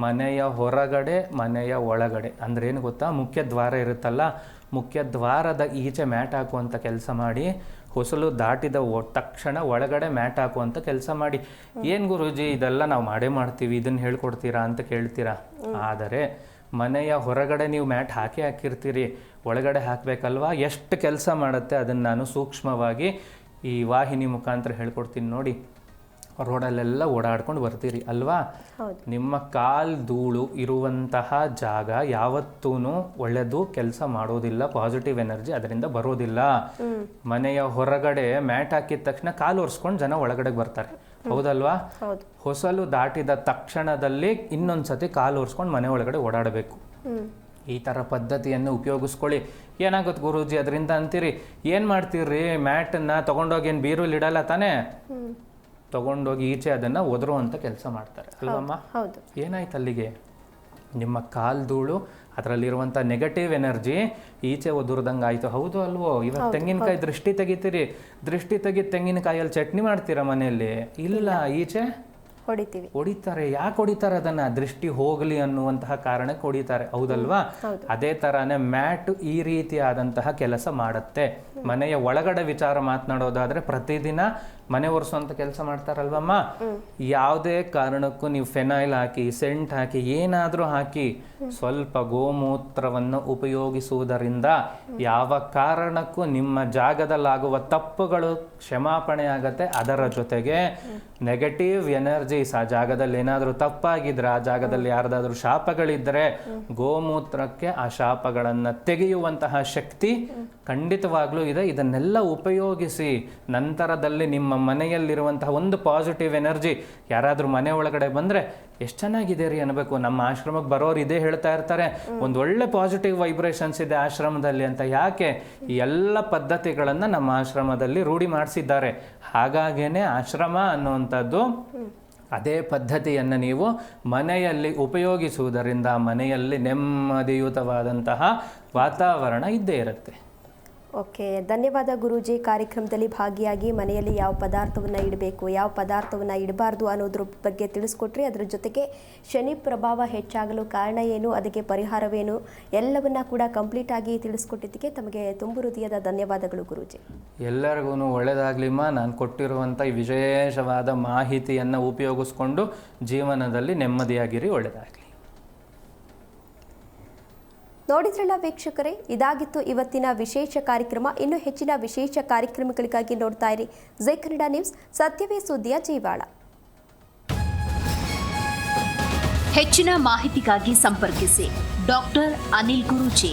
ಮನೆಯ ಹೊರಗಡೆ, ಮನೆಯ ಒಳಗಡೆ. ಅಂದ್ರೆ ಏನು ಗೊತ್ತಾ? ಮುಖ್ಯ ದ್ವಾರ ಇರುತ್ತಲ್ಲ, ಮುಖ್ಯ ದ್ವಾರದ ಈಚೆ ಮ್ಯಾಟ್ ಹಾಕುವಂಥ ಕೆಲಸ ಮಾಡಿ. ಹೊಸಲು ದಾಟಿದ ತಕ್ಷಣ ಒಳಗಡೆ ಮ್ಯಾಟ್ ಹಾಕುವಂಥ ಕೆಲಸ ಮಾಡಿ. ಏನು ಗುರೂಜಿ, ಇದೆಲ್ಲ ನಾವು ಮಾಡೇ ಮಾಡ್ತೀವಿ, ಇದನ್ನು ಹೇಳ್ಕೊಡ್ತೀರಾ ಅಂತ ಕೇಳ್ತೀರಾ. ಆದರೆ ಮನೆಯ ಹೊರಗಡೆ ನೀವು ಮ್ಯಾಟ್ ಹಾಕಿರ್ತೀರಿ, ಒಳಗಡೆ ಹಾಕಬೇಕಲ್ವಾ? ಎಷ್ಟು ಕೆಲಸ ಮಾಡುತ್ತೆ ಅದನ್ನು ನಾನು ಸೂಕ್ಷ್ಮವಾಗಿ ಈ ವಾಹಿನಿ ಮುಖಾಂತರ ಹೇಳ್ಕೊಡ್ತೀನಿ ನೋಡಿ. ರೋಡಲ್ಲೆಲ್ಲ ಓಡಾಡ್ಕೊಂಡು ಬರ್ತೀರಿ ಅಲ್ವಾ? ನಿಮ್ಮ ಕಾಲ್ ಧೂಳು ಇರುವಂತಹ ಜಾಗ ಯಾವತ್ತೂ ಒಳ್ಳೆದು ಕೆಲಸ ಮಾಡೋದಿಲ್ಲ, ಪಾಸಿಟಿವ್ ಎನರ್ಜಿ ಅದರಿಂದ ಬರೋದಿಲ್ಲ. ಮನೆಯ ಹೊರಗಡೆ ಮ್ಯಾಟ್ ಹಾಕಿದ ತಕ್ಷಣ ಕಾಲು ಒರೆಸ್ಕೊಂಡು ಜನ ಒಳಗಡೆ ಬರ್ತಾರೆ, ಹೌದಲ್ವಾ? ಹೊಸಲು ದಾಟಿದ ತಕ್ಷಣದಲ್ಲಿ ಇನ್ನೊಂದ್ಸತಿ ಕಾಲು ಒರೆಸ್ಕೊಂಡು ಮನೆ ಒಳಗಡೆ ಓಡಾಡಬೇಕು. ಈ ಥರ ಪದ್ಧತಿಯನ್ನು ಉಪಯೋಗಿಸ್ಕೊಳ್ಳಿ. ಏನಾಗುತ್ತೆ ಗುರೂಜಿ ಅದರಿಂದ ಅಂತೀರಿ, ಏನು ಮಾಡ್ತೀರಿ? ಮ್ಯಾಟನ್ನು ತೊಗೊಂಡೋಗಿ ಏನು ಬೀರಲ್ಲಿ ಇಡಲ್ಲ ತಾನೇ, ತೊಗೊಂಡೋಗಿ ಈಚೆ ಅದನ್ನು ಒದರುವಂಥ ಕೆಲಸ ಮಾಡ್ತಾರೆ ಅಲ್ವಮ್ಮ? ಏನಾಯ್ತು ಅಲ್ಲಿಗೆ? ನಿಮ್ಮ ಕಾಲ್ ಧೂಳು ಅದರಲ್ಲಿರುವಂಥ ನೆಗೆಟಿವ್ ಎನರ್ಜಿ ಈಚೆ ಒದುರ್ದಂಗೆ ಆಯಿತು, ಹೌದು ಅಲ್ವೋ? ಇವಾಗ ತೆಂಗಿನಕಾಯಿ ದೃಷ್ಟಿ ತೆಗಿತೀರಿ, ದೃಷ್ಟಿ ತೆಗೆದು ತೆಂಗಿನಕಾಯಲ್ಲಿ ಚಟ್ನಿ ಮಾಡ್ತೀರಾ ಮನೆಯಲ್ಲಿ? ಇಲ್ಲ, ಈಚೆ ಹೊಡಿತಾರೆ. ಯಾಕೆ ಹೊಡಿತಾರೆ? ಅದನ್ನ ದೃಷ್ಟಿ ಹೋಗಲಿ ಅನ್ನುವಂತಹ ಕಾರಣಕ್ಕೆ ಹೊಡಿತಾರೆ, ಹೌದಲ್ವಾ? ಅದೇ ತರಾನೇ ಮ್ಯಾಟ್ ಈ ರೀತಿಯಾದಂತಹ ಕೆಲಸ ಮಾಡುತ್ತೆ. ಮನೆಯ ಒಳಗಡೆ ವಿಚಾರ ಮಾತನಾಡೋದಾದ್ರೆ ಪ್ರತಿದಿನ ಮನೆ ಒರೆಸುವಂತ ಕೆಲಸ ಮಾಡ್ತಾರಲ್ವಮ್ಮ? ಯಾವುದೇ ಕಾರಣಕ್ಕೂ ನೀವು ಫೆನೈಲ್ ಹಾಕಿ, ಸೆಂಟ್ ಹಾಕಿ, ಏನಾದ್ರೂ ಹಾಕಿ ಸ್ವಲ್ಪ ಗೋಮೂತ್ರವನ್ನು ಉಪಯೋಗಿಸುವುದರಿಂದ ಯಾವ ಕಾರಣಕ್ಕೂ ನಿಮ್ಮ ಜಾಗದಲ್ಲಾಗುವ ತಪ್ಪುಗಳು ಕ್ಷಮಾಪಣೆ ಆಗತ್ತೆ. ಅದರ ಜೊತೆಗೆ ನೆಗೆಟಿವ್ ಎನರ್ಜೀಸ್ ಆ ಜಾಗದಲ್ಲಿ ಏನಾದರೂ ತಪ್ಪಾಗಿದ್ರೆ, ಆ ಜಾಗದಲ್ಲಿ ಯಾರ್ದಾದ್ರೂ ಶಾಪಗಳಿದ್ರೆ, ಗೋಮೂತ್ರಕ್ಕೆ ಆ ಶಾಪಗಳನ್ನು ತೆಗೆಯುವಂತಹ ಶಕ್ತಿ ಖಂಡಿತವಾಗ್ಲೂ ಇದೆ. ಇದನ್ನೆಲ್ಲ ಉಪಯೋಗಿಸಿ ನಂತರದಲ್ಲಿ ನಿಮ್ಮ ಮನೆಯಲ್ಲಿರುವಂತಹ ಒಂದು ಪಾಸಿಟಿವ್ ಎನರ್ಜಿ ಯಾರಾದರೂ ಮನೆ ಒಳಗಡೆ ಬಂದರೆ ಎಷ್ಟು ಚೆನ್ನಾಗಿದೆ ರೀ ಅನ್ಬೇಕು. ನಮ್ಮ ಆಶ್ರಮಕ್ಕೆ ಬರೋರು ಇದೇ ಹೇಳ್ತಾ ಇರ್ತಾರೆ, ಒಂದು ಒಳ್ಳೆ ಪಾಸಿಟಿವ್ ವೈಬ್ರೇಷನ್ಸ್ ಇದೆ ಆಶ್ರಮದಲ್ಲಿ ಅಂತ. ಯಾಕೆ? ಈ ಎಲ್ಲ ಪದ್ಧತಿಗಳನ್ನು ನಮ್ಮ ಆಶ್ರಮದಲ್ಲಿ ರೂಢಿ ಮಾಡಿಸಿದ್ದಾರೆ. ಹಾಗಾಗೇನೆ ಆಶ್ರಮ ಅನ್ನುವಂಥದ್ದು ಅದೇ ಪದ್ಧತಿಯನ್ನು ನೀವು ಮನೆಯಲ್ಲಿ ಉಪಯೋಗಿಸುವುದರಿಂದ ಮನೆಯಲ್ಲಿ ನೆಮ್ಮದಿಯುತವಾದಂತಹ ವಾತಾವರಣ ಇದ್ದೇ ಇರುತ್ತೆ. ಓಕೆ, ಧನ್ಯವಾದ ಗುರೂಜಿ. ಕಾರ್ಯಕ್ರಮದಲ್ಲಿ ಭಾಗಿಯಾಗಿ ಮನೆಯಲ್ಲಿ ಯಾವ ಪದಾರ್ಥವನ್ನು ಇಡಬೇಕು, ಯಾವ ಪದಾರ್ಥವನ್ನು ಇಡಬಾರ್ದು ಅನ್ನೋದ್ರ ಬಗ್ಗೆ ತಿಳಿಸ್ಕೊಟ್ರಿ. ಅದರ ಜೊತೆಗೆ ಶನಿ ಪ್ರಭಾವ ಹೆಚ್ಚಾಗಲು ಕಾರಣ ಏನು, ಅದಕ್ಕೆ ಪರಿಹಾರವೇನು, ಎಲ್ಲವನ್ನ ಕೂಡ ಕಂಪ್ಲೀಟ್ ಆಗಿ ತಿಳಿಸ್ಕೊಟ್ಟಿದ್ದಕ್ಕೆ ತಮಗೆ ತುಂಬು ಹೃದಯದ ಧನ್ಯವಾದಗಳು ಗುರೂಜಿ. ಎಲ್ಲರಿಗೂ ಒಳ್ಳೆಯದಾಗಲಿಮ್ಮ. ನಾನು ಕೊಟ್ಟಿರುವಂಥ ಈ ವಿಶೇಷವಾದ ಮಾಹಿತಿಯನ್ನು ಉಪಯೋಗಿಸ್ಕೊಂಡು ಜೀವನದಲ್ಲಿ ನೆಮ್ಮದಿಯಾಗಿರಿ, ಒಳ್ಳೆಯದಾಗಲಿ. ನೋಡಿದ್ರಲ್ಲ ವೀಕ್ಷಕರೇ, ಇದಾಗಿತ್ತು ಇವತ್ತಿನ ವಿಶೇಷ ಕಾರ್ಯಕ್ರಮ. ಇನ್ನು ಹೆಚ್ಚಿನ ವಿಶೇಷ ಕಾರ್ಯಕ್ರಮಗಳಿಗಾಗಿ ನೋಡ್ತಾ ಇರಿ ಜೈ ಕನ್ನಡ ನ್ಯೂಸ್, ಸತ್ಯವೇ ಸುದ್ದಿಯ ಜೀವಾಳ. ಹೆಚ್ಚಿನ ಮಾಹಿತಿಗಾಗಿ ಸಂಪರ್ಕಿಸಿ ಡಾಕ್ಟರ್ ಅನಿಲ್ ಗುರೂಜಿ,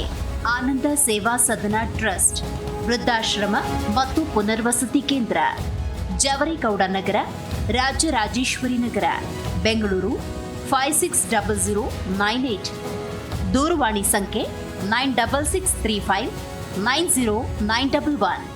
ಆನಂದ ಸೇವಾ ಸದನ ಟ್ರಸ್ಟ್, ವೃದ್ಧಾಶ್ರಮ ಮತ್ತು ಪುನರ್ವಸತಿ ಕೇಂದ್ರ, ಜವರೇಗೌಡ ನಗರ, ರಾಜರಾಜೇಶ್ವರಿ ನಗರ, ಬೆಂಗಳೂರು 560098. ದೂರವಾಣಿ ಸಂಖ್ಯೆ 9663590911.